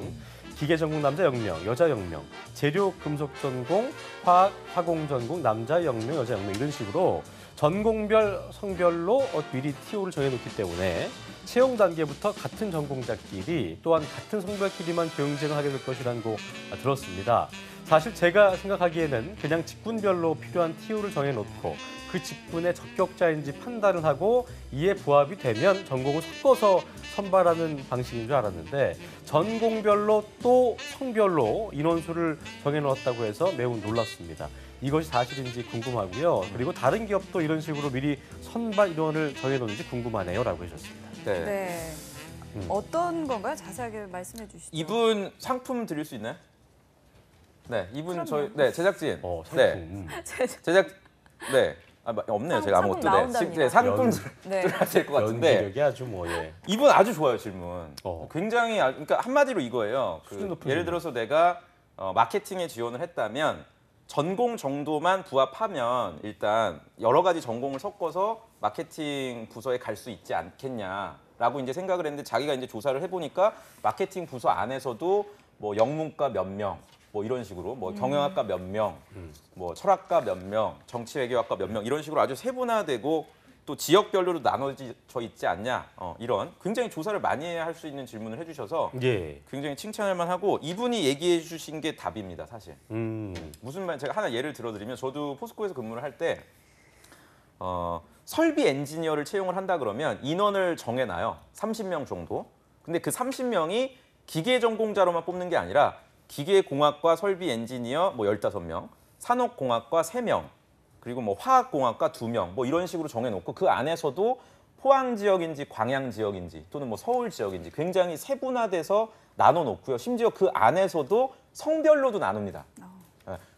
기계 전공 남자 0명, 여자 0명, 재료 금속 전공, 화학 화공 전공 남자 0명, 여자 0명 이런 식으로 전공별 성별로 미리 TO를 정해놓기 때문에 채용 단계부터 같은 전공자끼리 또한 같은 성별끼리만 경쟁을 하게 될 것이라는 거 들었습니다. 사실 제가 생각하기에는 그냥 직군별로 필요한 TO를 정해놓고 그 직군의 적격자인지 판단을 하고 이에 부합이 되면 전공을 섞어서 선발하는 방식인 줄 알았는데 전공별로 또 성별로 인원수를 정해놓았다고 해서 매우 놀랐습니다. 이것이 사실인지 궁금하고요. 그리고 다른 기업도 이런 식으로 미리 선발 인원을 정해놓는지 궁금하네요. 라고 해주셨습니다. 네. 어떤 건가요? 자세하게 말씀해 주시죠. 이분 상품 드릴 수 있나요? 네, 이분 그럼요. 저희 제작진. 상품. 제작 없네요. 제가 아무것도. 상품 드려야 될 것 같은데. 연기력이 아주 이분 아주 좋아요, 질문. 굉장히 그러니까 한마디로 이거예요. 예를 들어서 내가 마케팅에 지원을 했다면 전공 정도만 부합하면 일단 여러 가지 전공을 섞어서 마케팅 부서에 갈 수 있지 않겠냐라고 이제 생각을 했는데 자기가 이제 조사를 해보니까 마케팅 부서 안에서도 뭐 영문과 몇 명, 뭐 이런 식으로 뭐 경영학과 몇 명, 뭐 철학과 몇 명, 정치외교학과 몇 명 이런 식으로 아주 세분화되고 또 지역별로도 나눠져 있지 않냐 이런 굉장히 조사를 많이 할 수 있는 질문을 해주셔서 예. 굉장히 칭찬할 만하고 이분이 얘기해 주신 게 답입니다 사실. 무슨 말 제가 하나 예를 들어드리면 저도 포스코에서 근무를 할 때 설비 엔지니어를 채용을 한다 그러면 인원을 정해놔요. 30명 정도. 근데 그 30명이 기계 전공자로만 뽑는 게 아니라 기계공학과 설비 엔지니어 뭐 15명, 산업공학과 3명, 그리고 뭐 화학공학과 2명 뭐 이런 식으로 정해놓고 그 안에서도 포항 지역인지 광양 지역인지 또는 뭐 서울 지역인지 굉장히 세분화돼서 나눠놓고요. 심지어 그 안에서도 성별로도 나눕니다.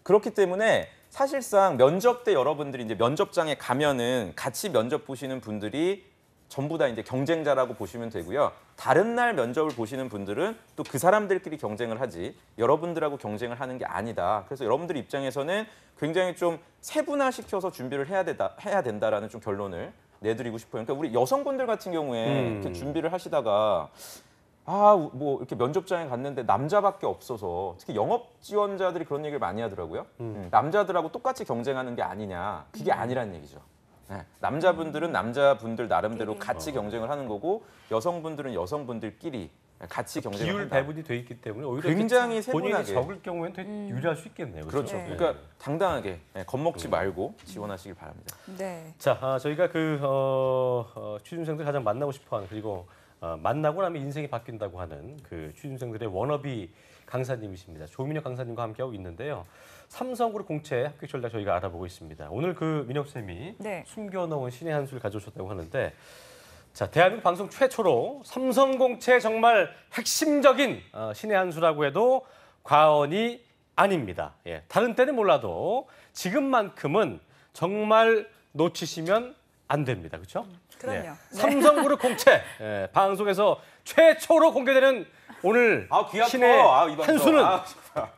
그렇기 때문에 사실상 면접 때 여러분들이 이제 면접장에 가면은 같이 면접 보시는 분들이 전부 다 이제 경쟁자라고 보시면 되고요. 다른 날 면접을 보시는 분들은 또 그 사람들끼리 경쟁을 하지 여러분들하고 경쟁을 하는 게 아니다. 그래서 여러분들 입장에서는 굉장히 좀 세분화시켜서 준비를 해야 된다라는 좀 결론을 내드리고 싶어요. 그러니까 우리 여성분들 같은 경우에 이렇게 준비를 하시다가 뭐 이렇게 면접장에 갔는데 남자밖에 없어서 특히 영업 지원자들이 그런 얘기를 많이 하더라고요. 남자들하고 똑같이 경쟁하는 게 아니냐. 그게 아니란 얘기죠. 네. 남자분들은 남자분들 나름대로 같이 경쟁을 하는 거고 여성분들은 여성분들끼리 같이 경쟁을 기율 한다. 배분이 돼 있기 때문에 오히려 굉장히 본인이 세분하게. 적을 경우에는 되게 유리할 수 있겠네요. 그렇죠. 네. 그러니까 당당하게 겁먹지 말고 지원하시길 바랍니다. 네. 자, 저희가 취준생들 가장 만나고 싶어하는 그리고 만나고 나면 인생이 바뀐다고 하는 그 취준생들의 워너비 강사님이십니다. 조민혁 강사님과 함께하고 있는데요. 삼성그룹 공채 합격 전략 저희가 알아보고 있습니다. 오늘 그 민혁 쌤이 네. 숨겨놓은 신의 한 수를 가져오셨다고 하는데, 자, 대한민국 방송 최초로 삼성공채 정말 핵심적인 신의 한 수라고 해도 과언이 아닙니다. 예, 다른 때는 몰라도 지금만큼은 정말 놓치시면 안 됩니다. 그렇죠? 그럼요. 네. 네. 삼성그룹 공채 방송에서 최초로 공개되는 오늘 신의 한 수는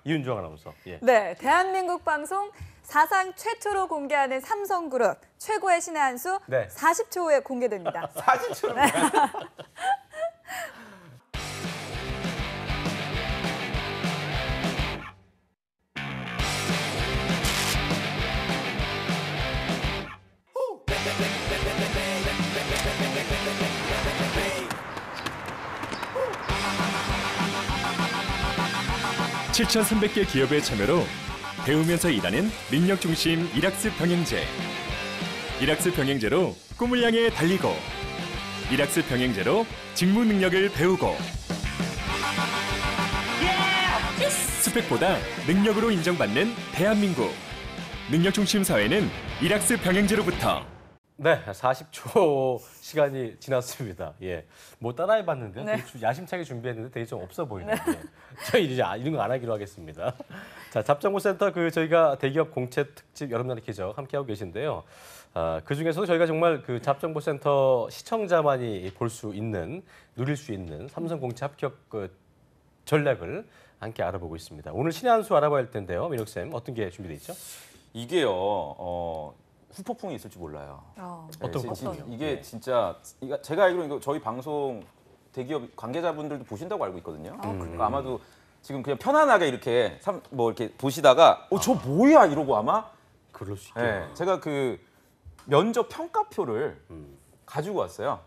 이은정 아나운서. 예. 네, 대한민국 방송 사상 최초로 공개하는 삼성그룹 최고의 신의 한 수 네. 40초 후에 공개됩니다. 40초. 네. (7,300개) 기업의 참여로 배우면서 일하는 능력 중심 일학습 병행제. 일학습 병행제로 꿈을 향해 달리고, 일학습 병행제로 직무 능력을 배우고, 스펙보다 능력으로 인정받는 대한민국. 능력 중심 사회는 일학습 병행제로부터. 네, 40초 시간이 지났습니다. 예, 뭐 따라해봤는데요. 네. 되게 야심차게 준비했는데 되게 좀 없어 보이네요. 예. 저희 이제 이런 거 안 하기로 하겠습니다. 자, 잡정보센터 저희가 대기업 공채 특집 여름날의 기적 함께하고 계신데요. 그 중에서도 저희가 정말 그 잡정보센터 시청자만이 볼 수 있는, 누릴 수 있는 삼성 공채 합격 전략을 함께 알아보고 있습니다. 오늘 신의 한 수 알아봐야 할 텐데요. 민혁 쌤, 어떤 게 준비돼 있죠? 이게요. 후폭풍이 있을지 몰라요. 어떤 네, 후폭풍이요? 이게 진짜 제가 알기로 이거 저희 방송 대기업 관계자분들도 보신다고 알고 있거든요. 그러니까 아마도 지금 그냥 편안하게 이렇게 이렇게 보시다가 저 뭐야 이러고 아마 그럴 수 있겠네요. 네, 제가 그 면접 평가표를 가지고 왔어요.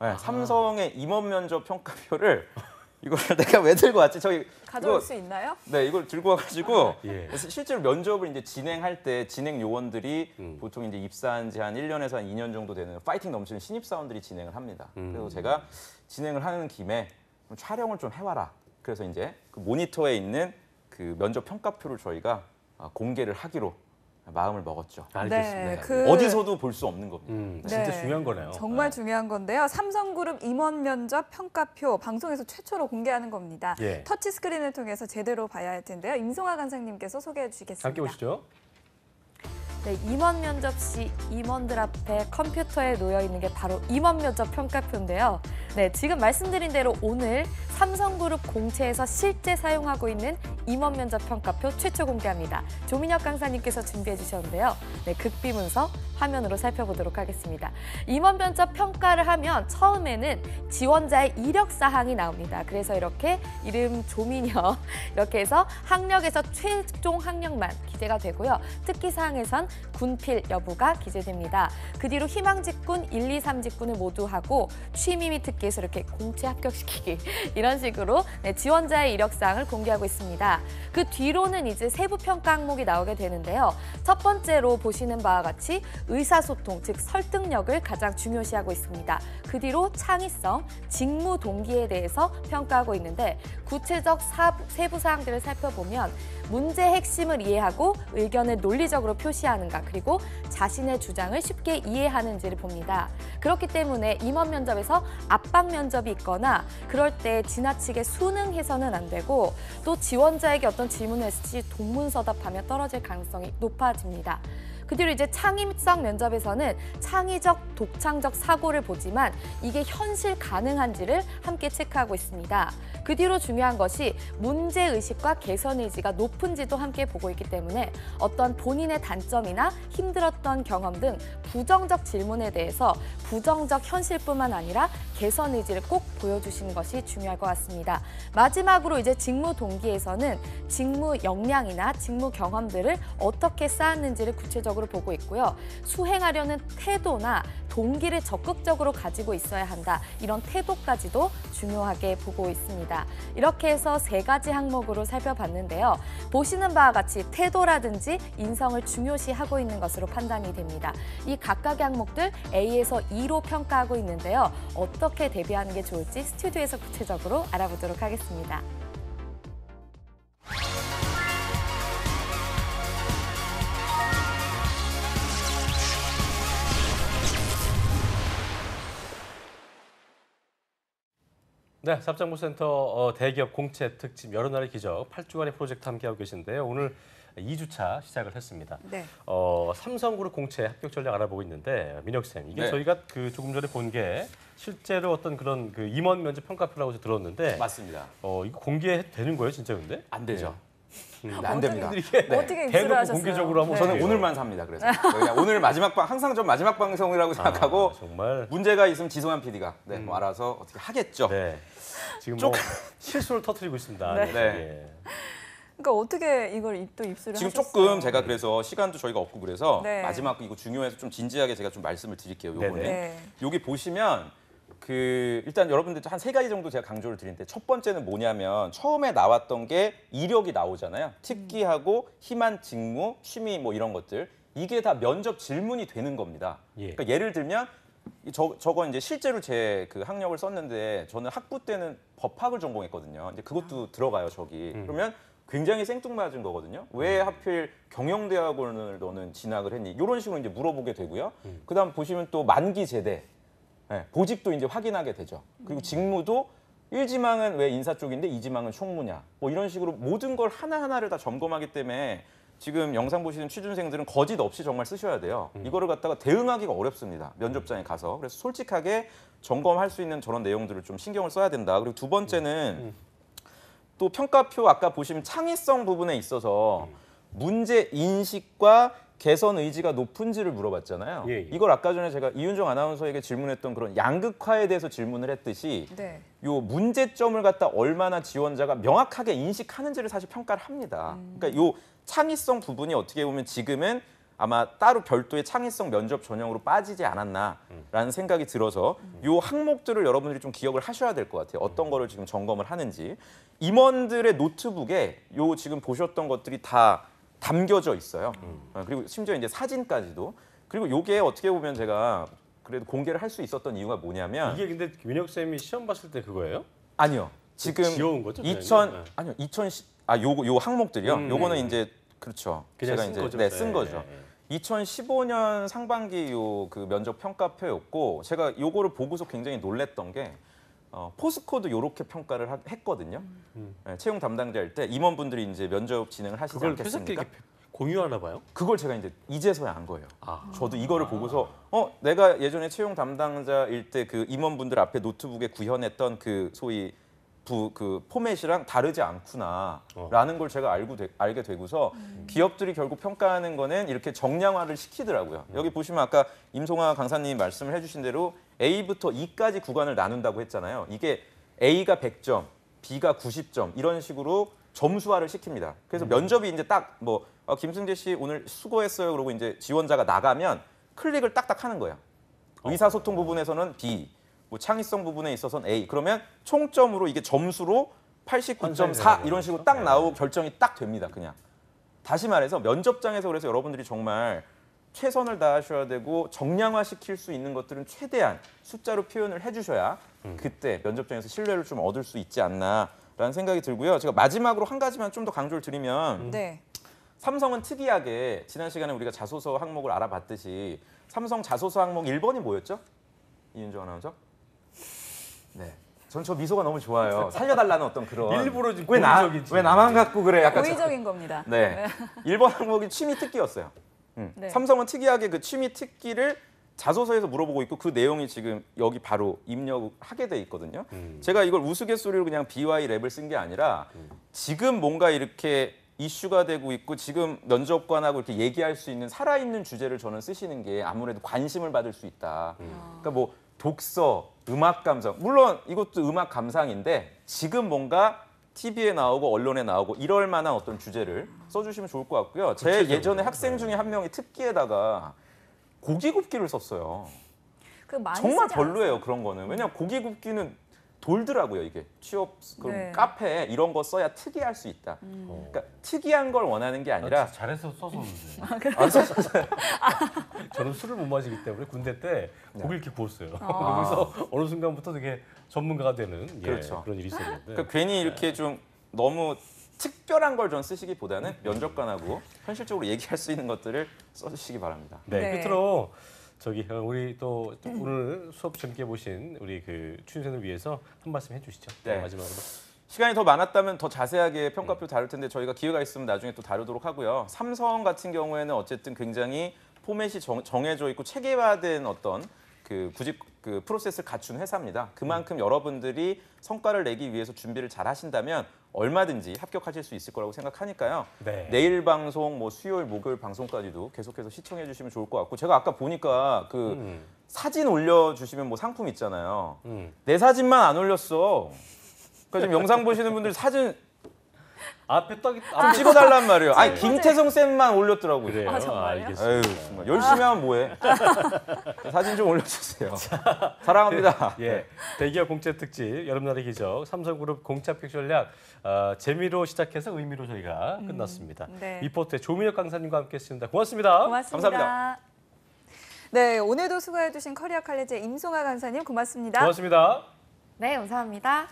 네, 삼성의 임원 면접 평가표를 이걸 내가 왜 들고 왔지? 저희 가져올 수 있나요? 네, 이걸 들고 와가지고 예. 실제로 면접을 이제 진행할 때 진행 요원들이 보통 이제 입사한 지 한 1년에서 한 2년 정도 되는 파이팅 넘치는 신입사원들이 진행을 합니다. 그래서 제가 진행을 하는 김에 촬영을 좀 해와라. 그래서 이제 그 모니터에 있는 그 면접 평가표를 저희가 공개를 하기로 마음을 먹었죠. 알겠습니다. 네, 어디서도 볼 수 없는 겁니다. 진짜 네, 중요한 거네요. 정말 중요한 건데요. 삼성그룹 임원 면접 평가표 방송에서 최초로 공개하는 겁니다. 예. 터치스크린을 통해서 제대로 봐야 할 텐데요. 임송아 간사님께서 소개해 주시겠습니다. 함께 보시죠. 네, 임원 면접 시 임원들 앞에 컴퓨터에 놓여 있는 게 바로 임원 면접 평가표인데요. 네, 지금 말씀드린 대로 오늘 삼성그룹 공채에서 실제 사용하고 있는 임원 면접 평가표 최초 공개합니다. 조민혁 강사님께서 준비해 주셨는데요. 네, 극비 문서 화면으로 살펴보도록 하겠습니다. 임원 면접 평가를 하면 처음에는 지원자의 이력 사항이 나옵니다. 그래서 이렇게 이름 조민혁 이렇게 해서 학력에서 최종 학력만 기재가 되고요. 특기 사항에선 군필 여부가 기재됩니다. 그 뒤로 희망 직군 1, 2, 3 직군을 모두 하고 취미 및 특기에서 이렇게 공채 합격시키기 이런 식으로 네, 지원자의 이력 사항을 공개하고 있습니다. 그 뒤로는 이제 세부 평가 항목이 나오게 되는데요. 첫 번째로 보시는 바와 같이 의사소통, 즉 설득력을 가장 중요시하고 있습니다. 그 뒤로 창의성, 직무 동기에 대해서 평가하고 있는데 구체적 세부 사항들을 살펴보면 문제 핵심을 이해하고 의견을 논리적으로 표시하는가, 그리고 자신의 주장을 쉽게 이해하는지를 봅니다. 그렇기 때문에 임원 면접에서 압박 면접이 있거나 그럴 때 지나치게 순응해서는 안 되고 또 지원자에게 어떤 질문을 했을 때 동문서답하며 떨어질 가능성이 높아집니다. 그 뒤로 이제 창의성 면접에서는 창의적, 독창적 사고를 보지만 이게 현실 가능한지를 함께 체크하고 있습니다. 그 뒤로 중요한 것이 문제의식과 개선의지가 높은지도 함께 보고 있기 때문에 어떤 본인의 단점이나 힘들었던 경험 등 부정적 질문에 대해서 부정적 현실뿐만 아니라 개선의지를 꼭 보여주시는 것이 중요할 것 같습니다. 마지막으로 이제 직무 동기에서는 직무 역량이나 직무 경험들을 어떻게 쌓았는지를 구체적으로 보고 있고요. 수행하려는 태도나 동기를 적극적으로 가지고 있어야 한다. 이런 태도까지도 중요하게 보고 있습니다. 이렇게 해서 3가지 항목으로 살펴봤는데요. 보시는 바와 같이 태도라든지 인성을 중요시하고 있는 것으로 판단이 됩니다. 이 각각의 항목들 A에서 E로 평가하고 있는데요. 어떻게 대비하는 게 좋을지 스튜디오에서 구체적으로 알아보도록 하겠습니다. 네, 삽장보센터 대기업 공채 특집 여러 나라의 기적 8주간의 프로젝트 함께하고 계신데요. 오늘 2주차 시작을 했습니다. 네. 삼성그룹 공채 합격 전략 알아보고 있는데 민혁 쌤, 이게 네. 저희가 조금 전에 본 게 실제로 어떤 그런 임원 면접 평가표라고 들었는데 맞습니다. 이거 공개해도 되는 거예요, 진짜 근데? 안 되죠. 네. 안 됩니다. 어떻게 입수를 대놓고 하셨어요? 공개적으로 한번 저는 해요. 오늘만 삽니다. 그래서 그냥 오늘 마지막 항상 전 마지막 방송이라고 생각하고 정말. 문제가 있으면 지성한 PD가 뭐 알아서 어떻게 하겠죠. 네. 지금 실수를 터뜨리고 있습니다. 네. 네. 예. 그러니까 어떻게 이걸 또 입수를 지금 하셨어요? 조금 제가 그래서 시간도 저희가 없고 그래서 네. 마지막 이거 중요해서 좀 진지하게 제가 좀 말씀을 드릴게요. 요번에 네. 여기 보시면 일단 여러분들 한 3가지 정도 제가 강조를 드리는데 첫 번째는 뭐냐면 처음에 나왔던 게 이력이 나오잖아요. 특기하고 희망 직무, 취미 뭐 이런 것들 이게 다 면접 질문이 되는 겁니다. 그러니까 예를 들면 저거 이제 실제로 제 그 학력을 썼는데 저는 학부 때는 법학을 전공했거든요. 이제 그것도 들어가요 저기. 그러면 굉장히 생뚱맞은 거거든요. 왜 하필 경영대학원을 너는 진학을 했니? 이런 식으로 이제 물어보게 되고요. 그다음 보시면 또 만기 제대, 네, 보직도 이제 확인하게 되죠. 그리고 직무도 1지망은 왜 인사 쪽인데 2지망은 총무냐? 뭐 이런 식으로 모든 걸 하나하나를 다 점검하기 때문에 지금 영상 보시는 취준생들은 거짓 없이 정말 쓰셔야 돼요. 이거를 갖다가 대응하기가 어렵습니다. 면접장에 가서. 그래서 솔직하게 점검할 수 있는 저런 내용들을 좀 신경을 써야 된다. 그리고 두 번째는 또 평가표 아까 보시면 창의성 부분에 있어서 문제 인식과 개선 의지가 높은지를 물어봤잖아요. 예. 이걸 아까 전에 제가 이윤정 아나운서에게 질문했던 그런 양극화에 대해서 질문을 했듯이 네. 요 문제점을 갖다 얼마나 지원자가 명확하게 인식하는지를 사실 평가를 합니다. 그러니까 요 창의성 부분이 어떻게 보면 지금은 아마 따로 별도의 창의성 면접 전형으로 빠지지 않았나라는 생각이 들어서 요 항목들을 여러분들이 좀 기억을 하셔야 될 것 같아요. 어떤 거를 지금 점검을 하는지. 임원들의 노트북에 요 지금 보셨던 것들이 다 담겨져 있어요. 그리고 심지어 이제 사진까지도. 그리고 요게 어떻게 보면 제가 그래도 공개를 할 수 있었던 이유가 뭐냐면 이게 근데 민혁 쌤이 시험 봤을 때 그거예요? 아니요. 지금 지어온 거죠? 아니요. 요 항목들이요. 요거는 이제 그렇죠. 그냥 제가 쓴 이제 거죠? 쓴 거죠. 2015년 상반기 그 면접 평가표였고 제가 요거를 보고서 굉장히 놀랬던 게 포스코도 요렇게 평가를 했거든요. 네, 채용 담당자일 때 임원분들이 이제 면접 진행을 하시지 그걸 않겠습니까? 회사끼리 공유하나 봐요? 그걸 제가 이제서야 안 거예요. 저도 이거를 보고서 내가 예전에 채용 담당자일 때 그 임원분들 앞에 노트북에 구현했던 그 소위 그 포맷이랑 다르지 않구나라는 걸 제가 알게 되고서 기업들이 결국 평가하는 거는 이렇게 정량화를 시키더라고요. 여기 보시면 아까 임송아 강사님이 말씀을 해주신 대로 A부터 E까지 구간을 나눈다고 했잖아요. 이게 A가 100점, B가 90점 이런 식으로 점수화를 시킵니다. 그래서 면접이 이제 딱 뭐 김승재 씨 오늘 수고했어요. 그러고 이제 지원자가 나가면 클릭을 딱딱 하는 거예요. 의사소통 부분에서는 B, 뭐 창의성 부분에 있어서는 A. 그러면 총점으로 이게 점수로 89.4 이런 식으로 딱 나오고 결정이 딱 됩니다. 그냥. 다시 말해서 면접장에서 그래서 여러분들이 정말 최선을 다하셔야 되고 정량화시킬 수 있는 것들은 최대한 숫자로 표현을 해주셔야 그때 면접장에서 신뢰를 좀 얻을 수 있지 않나라는 생각이 들고요. 제가 마지막으로 한 가지만 좀 더 강조를 드리면 삼성은 특이하게 지난 시간에 우리가 자소서 항목을 알아봤듯이 삼성 자소서 항목 1번이 뭐였죠? 이은주 아나운서? 네. 전 저 미소가 너무 좋아요. 살려달라는 어떤 그런. 일부러 지금 왜 나만 갖고 그래? 약간 고의적인 겁니다. 네. 1번 항목이 취미 특기였어요. 삼성은 특이하게 그 취미 특기를 자소서에서 물어보고 있고 그 내용이 지금 여기 바로 입력하게 돼 있거든요. 제가 이걸 우스갯소리로 그냥 BY 랩을 쓴 게 아니라 지금 뭔가 이렇게 이슈가 되고 있고 지금 면접관하고 이렇게 얘기할 수 있는 살아있는 주제를 저는 쓰시는 게 아무래도 관심을 받을 수 있다. 그러니까 뭐 독서, 음악 감상, 물론 이것도 음악 감상인데 지금 뭔가 TV에 나오고 언론에 나오고 이럴 만한 어떤 주제를 써주시면 좋을 것 같고요. 제 예전에 학생 중에 한 명이 특기에다가 고기 굽기를 썼어요. 정말 별로예요, 그런 거는. 왜냐하면 고기 굽기는 돌더라고요, 이게. 취업, 카페 이런 거 써야 특이할 수 있다. 그러니까 특이한 걸 원하는 게 아니라. 잘해서 썼었는데. 안 썼어요. 저는 술을 못 마시기 때문에 군대 때 고기 이렇게 구웠어요. 그래서 어느 순간부터 되게 전문가가 되는 그렇죠. 그런 일이 있었는데. 그러니까 괜히 이렇게 좀 너무 특별한 걸 좀 쓰시기보다는 면접관하고 현실적으로 얘기할 수 있는 것들을 써주시기 바랍니다. 네, 끝으로 저기 우리 또 오늘 수업 재밌게 보신 우리 그 취준생을 위해서 한 말씀 해주시죠. 네. 마지막으로. 시간이 더 많았다면 더 자세하게 평가표 다룰 텐데 저희가 기회가 있으면 나중에 또 다루도록 하고요. 삼성 같은 경우에는 어쨌든 굉장히 포맷이 정해져 있고 체계화된 어떤 그 구직 그 프로세스를 갖춘 회사입니다. 그만큼 여러분들이 성과를 내기 위해서 준비를 잘 하신다면 얼마든지 합격하실 수 있을 거라고 생각하니까요. 네. 내일 방송, 뭐 수요일, 목요일 방송까지도 계속해서 시청해 주시면 좋을 것 같고 제가 아까 보니까 그 사진 올려주시면 뭐 상품 있잖아요. 내 사진만 안 올렸어. 그러니까 지금 영상 보시는 분들 사진 앞에 딱 찍어달란 말이에요. 아니 김태성 쌤만 올렸더라고요. 그래요. 알겠습니다. 아유, 정말 열심히 하면 뭐해? 사진 좀 올려주세요. 사랑합니다. 예, 대기업 공채 특집 여름날의 기적 삼성그룹 공채 합격 전략 재미로 시작해서 의미로 저희가 끝났습니다. 리포트의 조민혁 강사님과 함께했습니다. 고맙습니다. 감사합니다. 네, 오늘도 수고해주신 커리어 칼리지의 임송아 강사님 고맙습니다. 고맙습니다. 네, 감사합니다.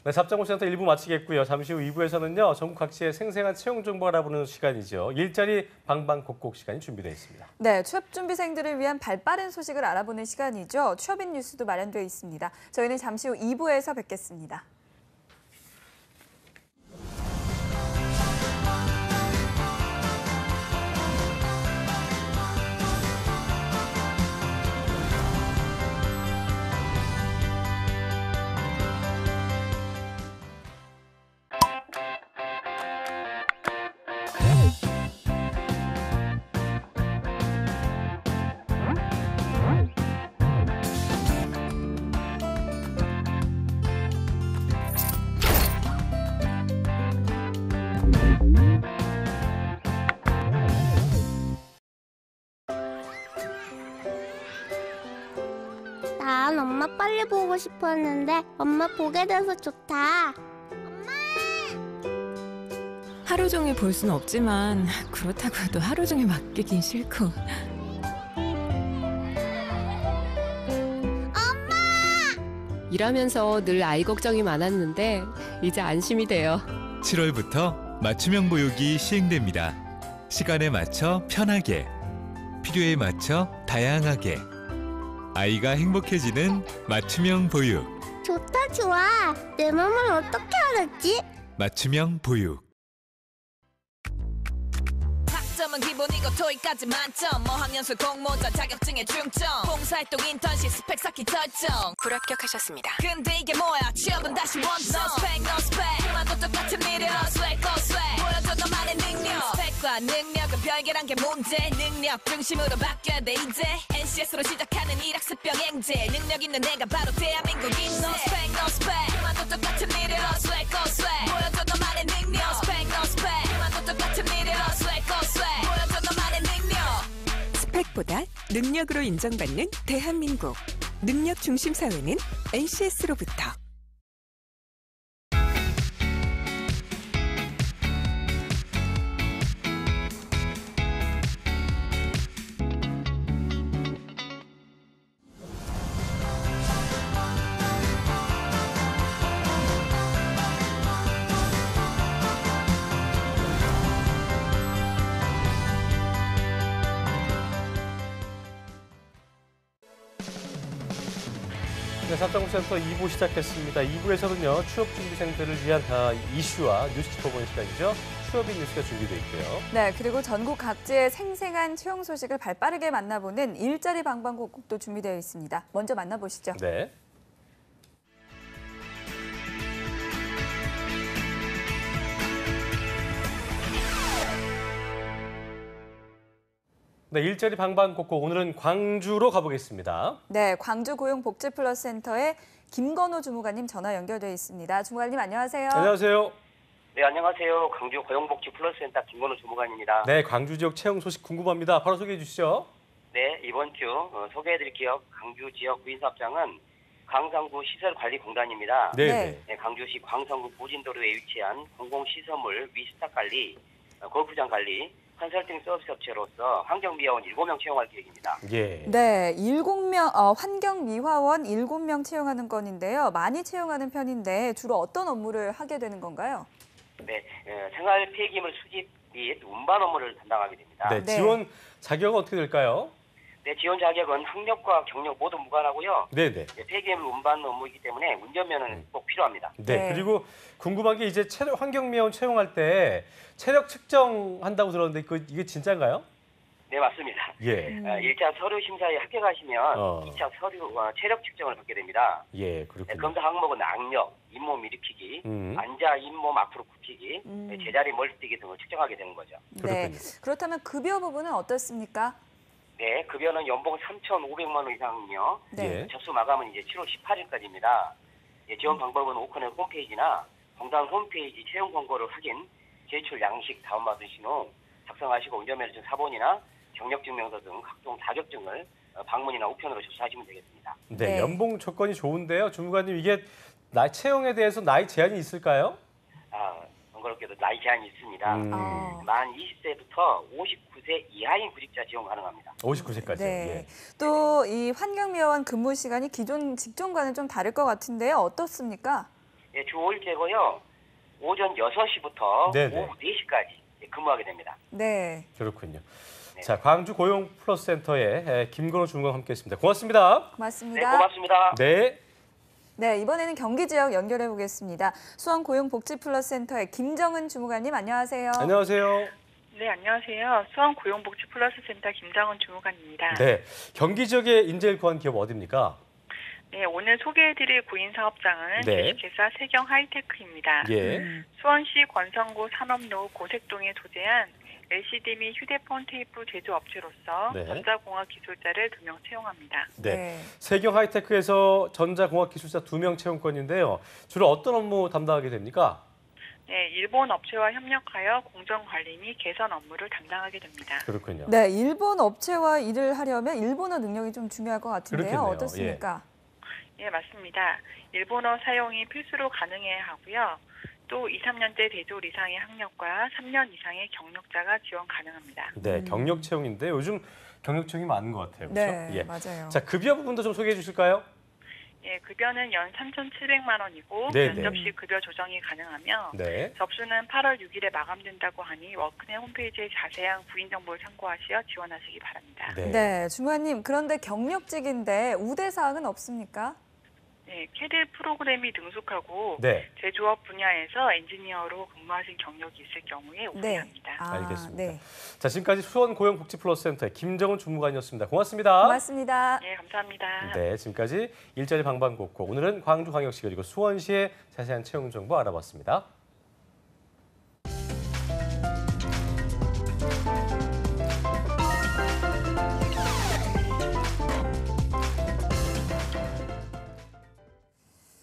네, 잡장고센터 1부 마치겠고요. 잠시 후 2부에서는요. 전국 각지의 생생한 채용 정보 알아보는 시간이죠. 일자리 방방곡곡 시간이 준비되어 있습니다. 네, 취업 준비생들을 위한 발빠른 소식을 알아보는 시간이죠. 취업인 뉴스도 마련되어 있습니다. 저희는 잠시 후 2부에서 뵙겠습니다. 난 엄마 빨리 보고 싶었는데 엄마 보게 돼서 좋다. 하루 종일 볼 수는 없지만 그렇다고 해도 하루 종일 맡기긴 싫고. 엄마! 일하면서 늘 아이 걱정이 많았는데 이제 안심이 돼요. 7월부터 맞춤형 보육이 시행됩니다. 시간에 맞춰 편하게, 필요에 맞춰 다양하게. 아이가 행복해지는 맞춤형 보육. 좋다 좋아. 내 맘을 어떻게 알았지? 맞춤형 보육. 닥쳐 시험은 기본이고 토익까지 만점 뭐 학년수 공모전 자격증의 중점 봉사활동 인턴십 스펙 쌓기 설정 불합격하셨습니다. 근데 이게 뭐야 취업은 다시 원점 No spec no spec 그만도 똑같은 일을 swag go swag 보여줘 너만의 능력 스펙과 능력은 별개란 게 문제 능력 중심으로 바뀌어야 돼 이제 NCS로 시작하는 일학습 병행제 능력 있는 내가 바로 대한민국인 No spec no spec 그만도 똑같은 일을 swag go swag 보여줘 너만의 능력 No spec no spec 그만도 똑같은 일을 swag go swag 보여줘 너만의 능력 스펙보다 능력으로 인정받는 대한민국. 능력 중심 사회는 NCS로부터. 네, 사정센터 2부 시작했습니다. 2부에서는요, 취업준비생들을 위한 이슈와 뉴스 짚어보는 시간이죠. 취업인 뉴스가 준비되어 있고요. 네, 그리고 전국 각지의 생생한 채용 소식을 발빠르게 만나보는 일자리 방방곡곡도 준비되어 있습니다. 먼저 만나보시죠. 네. 네, 일자리 방방곡곡 오늘은 광주로 가보겠습니다. 네, 광주 고용복지플러스센터의 김건호 주무관님 전화 연결되어 있습니다. 주무관님 안녕하세요. 안녕하세요. 네, 안녕하세요. 광주 고용복지플러스센터 김건호 주무관입니다. 네, 광주 지역 채용 소식 궁금합니다. 바로 소개해 주시죠. 네, 이번 주 소개해드릴 기업 광주 지역 구인사업장은 광산구 시설관리공단입니다. 네. 네, 광주시 광산구 보진도로에 위치한 공공시설물 위스탁 관리, 골프장 관리, 컨설팅 서비스 업체로서 환경미화원 7명 채용할 계획입니다. 예. 네, 7명 환경미화원 7명 채용하는 건인데요. 많이 채용하는 편인데 주로 어떤 업무를 하게 되는 건가요? 네, 생활 폐기물 수집 및 운반 업무를 담당하게 됩니다. 네, 지원 자격은 어떻게 될까요? 네, 지원 자격은 학력과 경력 모두 무관하고요. 네네. 폐기물 운반 업무이기 때문에 운전면허는 꼭 필요합니다. 네, 그리고 궁금한 게 이제 환경미화원 채용할 때 체력 측정한다고 들었는데 이게 진짜인가요? 네, 맞습니다. 예. 1차 서류 심사에 합격하시면 2차 서류 체력 측정을 받게 됩니다. 예, 그렇군요. 네, 검사 항목은 악력, 잇몸 일으키기, 앉아 잇몸 앞으로 굽히기, 제자리 멀뛰기 등을 측정하게 되는 거죠. 네. 그렇다면 급여 부분은 어떻습니까? 네, 급여는 연봉 3,500만 원 이상이며 네. 접수 마감은 이제 7월 18일까지입니다. 지원 방법은 오커넷 홈페이지나 공단 홈페이지 채용 광고를 확인, 제출 양식 다운받으신 후 작성하시고 운전면허증 사본이나 경력증명서 등 각종 자격증을 방문이나 우편으로 접수하시면 되겠습니다. 네, 연봉 조건이 좋은데요. 주무관님, 이게 채용에 대해서 나이 제한이 있을까요? 번거롭게도 나이 제한이 있습니다. 만 20세부터 59세 이하인 구직자 지원 가능합니다. 59세까지. 네. 예. 또 이 환경미화원 근무 시간이 기존 직종과는 좀 다를 것 같은데요. 어떻습니까? 예, 주 5일제고요. 오전 6시부터 네네. 오후 4시까지 근무하게 됩니다. 네. 그렇군요. 네. 자, 광주 고용플러스센터의 김건호 주무관 함께했습니다. 고맙습니다. 고맙습니다. 네, 고맙습니다. 네. 네, 이번에는 경기 지역 연결해 보겠습니다. 수원고용복지플러스센터의 김정은 주무관님 안녕하세요. 안녕하세요. 네, 안녕하세요. 수원고용복지플러스센터 김정은 주무관입니다. 네, 경기 지역에 인재를 구한 기업 어디입니까? 네, 오늘 소개해드릴 구인사업장은 주식회사 세경하이테크입니다. 예. 수원시 권성구 산업로 고색동에 소재한 LCD 및 휴대폰 테이프 제조업체로서 전자공학 기술자를 2명 채용합니다. 네. 세경하이테크에서 전자공학 기술자 2명 채용권인데요. 주로 어떤 업무 담당하게 됩니까? 네, 일본 업체와 협력하여 공정관리 및 개선 업무를 담당하게 됩니다. 그렇군요. 네, 일본 업체와 일을 하려면 일본어 능력이 좀 중요할 것 같은데요. 그렇겠네요. 어떻습니까? 예, 맞습니다. 일본어 사용이 필수로 가능해야 하고요. 또 2, 3년대 대졸 이상의 학력과 3년 이상의 경력자가 지원 가능합니다. 네, 경력 채용인데 요즘 경력 채용이 많은 것 같아요. 그렇죠? 네, 예. 맞아요. 자, 급여 부분도 좀 소개해 주실까요? 예, 급여는 연 3,700만 원이고 면접 시 급여 조정이 가능하며 접수는 8월 6일에 마감된다고 하니 워크넷 홈페이지의 자세한 구인 정보를 참고하시어 지원하시기 바랍니다. 네, 주무관님, 그런데 경력직인데 우대 사항은 없습니까? 네, 캐딜 프로그램이 능숙하고 네. 제조업 분야에서 엔지니어로 근무하신 경력이 있을 경우에 오픈합니다. 알겠습니다. 네. 자, 지금까지 수원고용복지플러스센터의 김정은 주무관이었습니다. 고맙습니다. 고맙습니다. 네, 감사합니다. 네, 지금까지 일자리 방방곡곡 오늘은 광주광역시 그리고 수원시의 자세한 채용 정보 알아봤습니다.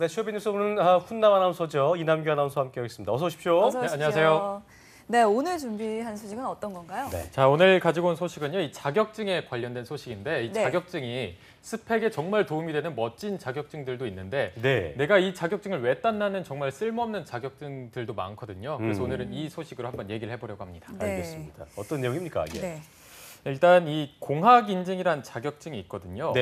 네, 쇼비뉴스 오늘은 훈남 아나운서죠. 이남규 아나운서와 함께하고 있습니다. 어서 오십시오. 어서 오십시오. 네, 안녕하세요. 네, 오늘 준비한 소식은 어떤 건가요? 네. 자, 오늘 가지고 온 소식은요. 이 자격증에 관련된 소식인데 이 자격증이 스펙에 정말 도움이 되는 멋진 자격증들도 있는데 내가 이 자격증을 왜 땄나는 정말 쓸모없는 자격증들도 많거든요. 그래서 오늘은 이 소식으로 한번 얘기를 해보려고 합니다. 알겠습니다. 어떤 내용입니까? 예. 일단 이 공학인증이란 자격증이 있거든요.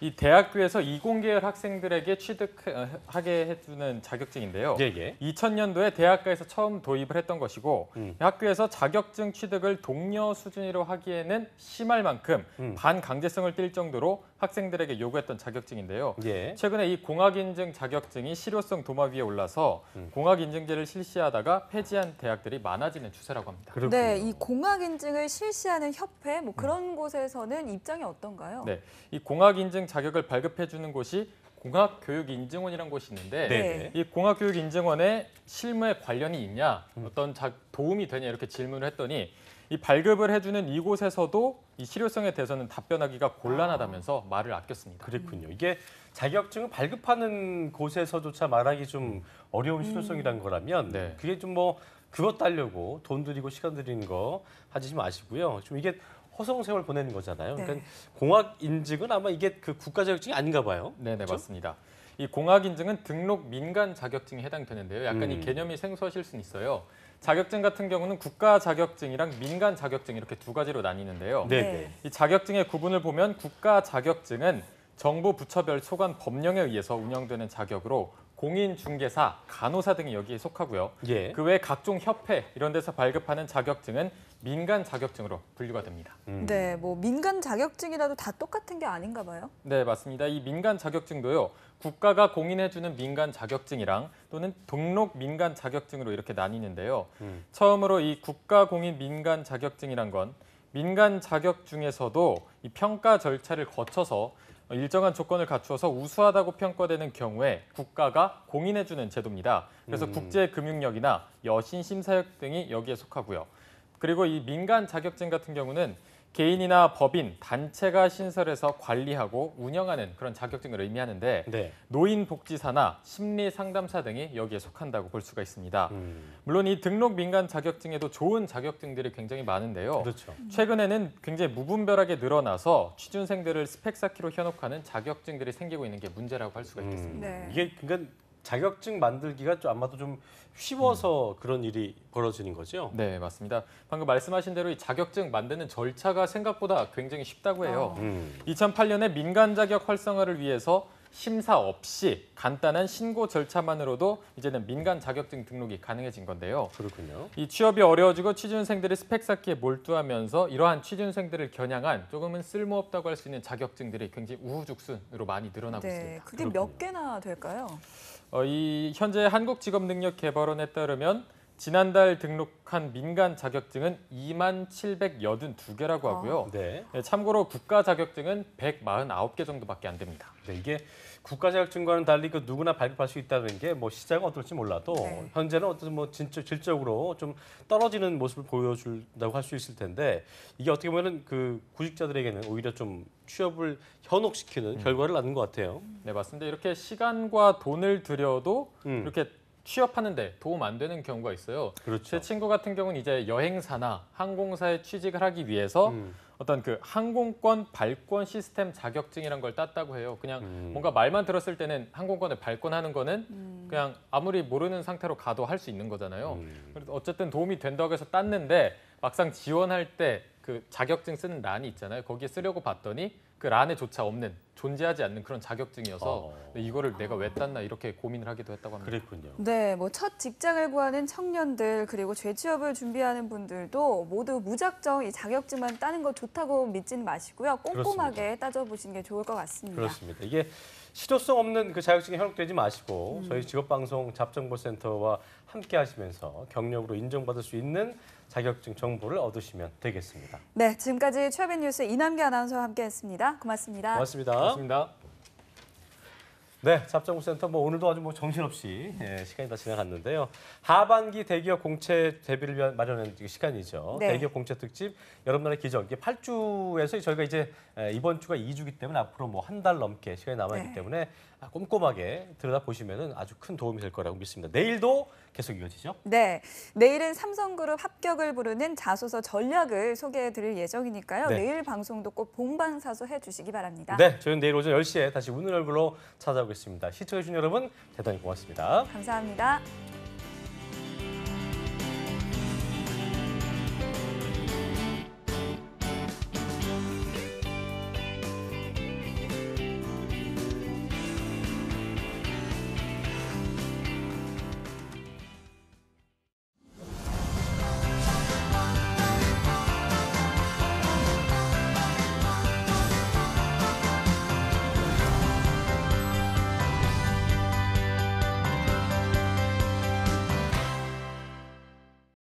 이 대학교에서 이공계열 학생들에게 취득하게 해주는 자격증인데요. 2000년도에 대학가에서 처음 도입을 했던 것이고 학교에서 자격증 취득을 동료 수준으로 하기에는 심할 만큼 반강제성을 띨 정도로 학생들에게 요구했던 자격증인데요. 최근에 이 공학인증 자격증이 실효성 도마 위에 올라서 공학인증제를 실시하다가 폐지한 대학들이 많아지는 추세라고 합니다. 네, 이 공학인증을 실시하는 협회 뭐 그런 곳에서는 입장이 어떤가요? 네, 이 공학인증 자격을 발급해주는 곳이 공학교육인증원이라는 곳이 있는데 이 공학교육인증원에 실무에 관련이 있냐, 어떤 도움이 되냐 이렇게 질문을 했더니 이 발급을 해주는 이곳에서도 이 실효성에 대해서는 답변하기가 곤란하다면서 말을 아꼈습니다. 그렇군요. 이게 자격증을 발급하는 곳에서조차 말하기 좀 어려운 실효성이란 거라면 그게 좀 뭐 그것 따려고 돈 들이고 시간 들이는 거 하지 마시고요. 좀 이게 허송세월 보내는 거잖아요. 그러니까 공학 인증은 아마 이게 그 국가 자격증이 아닌가 봐요. 네, 그렇죠? 맞습니다. 이 공학 인증은 등록 민간 자격증에 해당되는데요. 약간 이 개념이 생소하실 수는 있어요. 자격증 같은 경우는 국가 자격증이랑 민간 자격증 이렇게 두 가지로 나뉘는데요. 이 자격증의 구분을 보면 국가 자격증은 정부 부처별 소관 법령에 의해서 운영되는 자격으로 공인중개사, 간호사 등이 여기에 속하고요. 그 외 각종 협회 이런 데서 발급하는 자격증은 민간 자격증으로 분류가 됩니다. 네, 뭐 민간 자격증이라도 다 똑같은 게 아닌가 봐요. 네, 맞습니다. 이 민간 자격증도요. 국가가 공인해주는 민간 자격증이랑 또는 등록 민간 자격증으로 이렇게 나뉘는데요. 처음으로 이 국가 공인 민간 자격증이란 건 민간 자격 중에서도 이 평가 절차를 거쳐서 일정한 조건을 갖추어서 우수하다고 평가되는 경우에 국가가 공인해주는 제도입니다. 그래서 국제금융력이나 여신심사역 등이 여기에 속하고요. 그리고 이 민간 자격증 같은 경우는 개인이나 법인, 단체가 신설해서 관리하고 운영하는 그런 자격증을 의미하는데 노인복지사나 심리상담사 등이 여기에 속한다고 볼 수가 있습니다. 물론 이 등록 민간 자격증에도 좋은 자격증들이 굉장히 많은데요. 최근에는 굉장히 무분별하게 늘어나서 취준생들을 스펙 쌓기로 현혹하는 자격증들이 생기고 있는 게 문제라고 할 수가 있겠습니다. 이게 그러니까 자격증 만들기가 좀 아마도 좀 쉬워서 그런 일이 벌어지는 거죠? 네, 맞습니다. 방금 말씀하신 대로 이 자격증 만드는 절차가 생각보다 굉장히 쉽다고 해요. 2008년에 민간 자격 활성화를 위해서 심사 없이 간단한 신고 절차만으로도 이제는 민간 자격증 등록이 가능해진 건데요. 그렇군요. 이 취업이 어려워지고 취준생들이 스펙 쌓기에 몰두하면서 이러한 취준생들을 겨냥한 조금은 쓸모없다고 할 수 있는 자격증들이 굉장히 우후죽순으로 많이 늘어나고 있습니다. 그게 몇 개나 될까요? 이 현재 한국직업능력개발원에 따르면 지난달 등록한 민간 자격증은 2782개라고 하고요. 참고로 국가 자격증은 149개 정도밖에 안 됩니다. 이게 국가 자격증과는 달리 그 누구나 발급할 수 있다는 게 뭐 시장은 어떨지 몰라도 현재는 어떤 뭐 질적으로 좀 떨어지는 모습을 보여준다고 할 수 있을 텐데 이게 어떻게 보면은 그 구직자들에게는 오히려 좀 취업을 현혹시키는 결과를 낳는 것 같아요. 네, 맞습니다. 이렇게 시간과 돈을 들여도 이렇게 취업하는데 도움 안 되는 경우가 있어요. 제 친구 같은 경우는 이제 여행사나 항공사에 취직을 하기 위해서 어떤 그 항공권 발권 시스템 자격증이란 걸 땄다고 해요. 그냥 뭔가 말만 들었을 때는 항공권을 발권하는 거는 그냥 아무리 모르는 상태로 가도 할 수 있는 거잖아요. 그래서 어쨌든 도움이 된다고 해서 땄는데 막상 지원할 때 그 자격증 쓰는 란이 있잖아요. 거기에 쓰려고 봤더니 그 란에조차 없는 존재하지 않는 그런 자격증이어서 이거를 내가 왜 땄나 이렇게 고민을 하기도 했다고 합니다. 그랬군요. 네, 뭐 첫 직장을 구하는 청년들 그리고 재취업을 준비하는 분들도 모두 무작정 이 자격증만 따는 거 좋다고 믿지는 마시고요. 꼼꼼하게 그렇습니다. 따져보시는 게 좋을 것 같습니다. 그렇습니다. 이게 실효성 없는 그 자격증에 현혹되지 마시고 저희 직업방송 잡정보센터와 함께 하시면서 경력으로 인정받을 수 있는 자격증 정보를 얻으시면 되겠습니다. 네, 지금까지 최빈 뉴스 이남기 아나운서와 함께했습니다. 고맙습니다. 고맙습니다. 고맙습니다. 네, 잡정보센터 오늘도 아주 정신없이 시간이 다 지나갔는데요. 하반기 대기업 공채 대비를 위한 마련한 시간이죠. 네. 대기업 공채 특집 여러분들의 기적. 이게 8주에서 저희가 이제 이번 주가 2주기 때문에 앞으로 뭐 한 달 넘게 시간이 남아있기 때문에 꼼꼼하게 들여다보시면 아주 큰 도움이 될 거라고 믿습니다. 내일도 계속 이어지죠? 네, 내일은 삼성그룹 합격을 부르는 자소서 전략을 소개해드릴 예정이니까요. 네. 내일 방송도 꼭 본방사수해 주시기 바랍니다. 네, 저희는 내일 오전 10시에 다시 웃는 얼굴로 찾아오겠습니다. 시청해주신 여러분 대단히 고맙습니다. 감사합니다.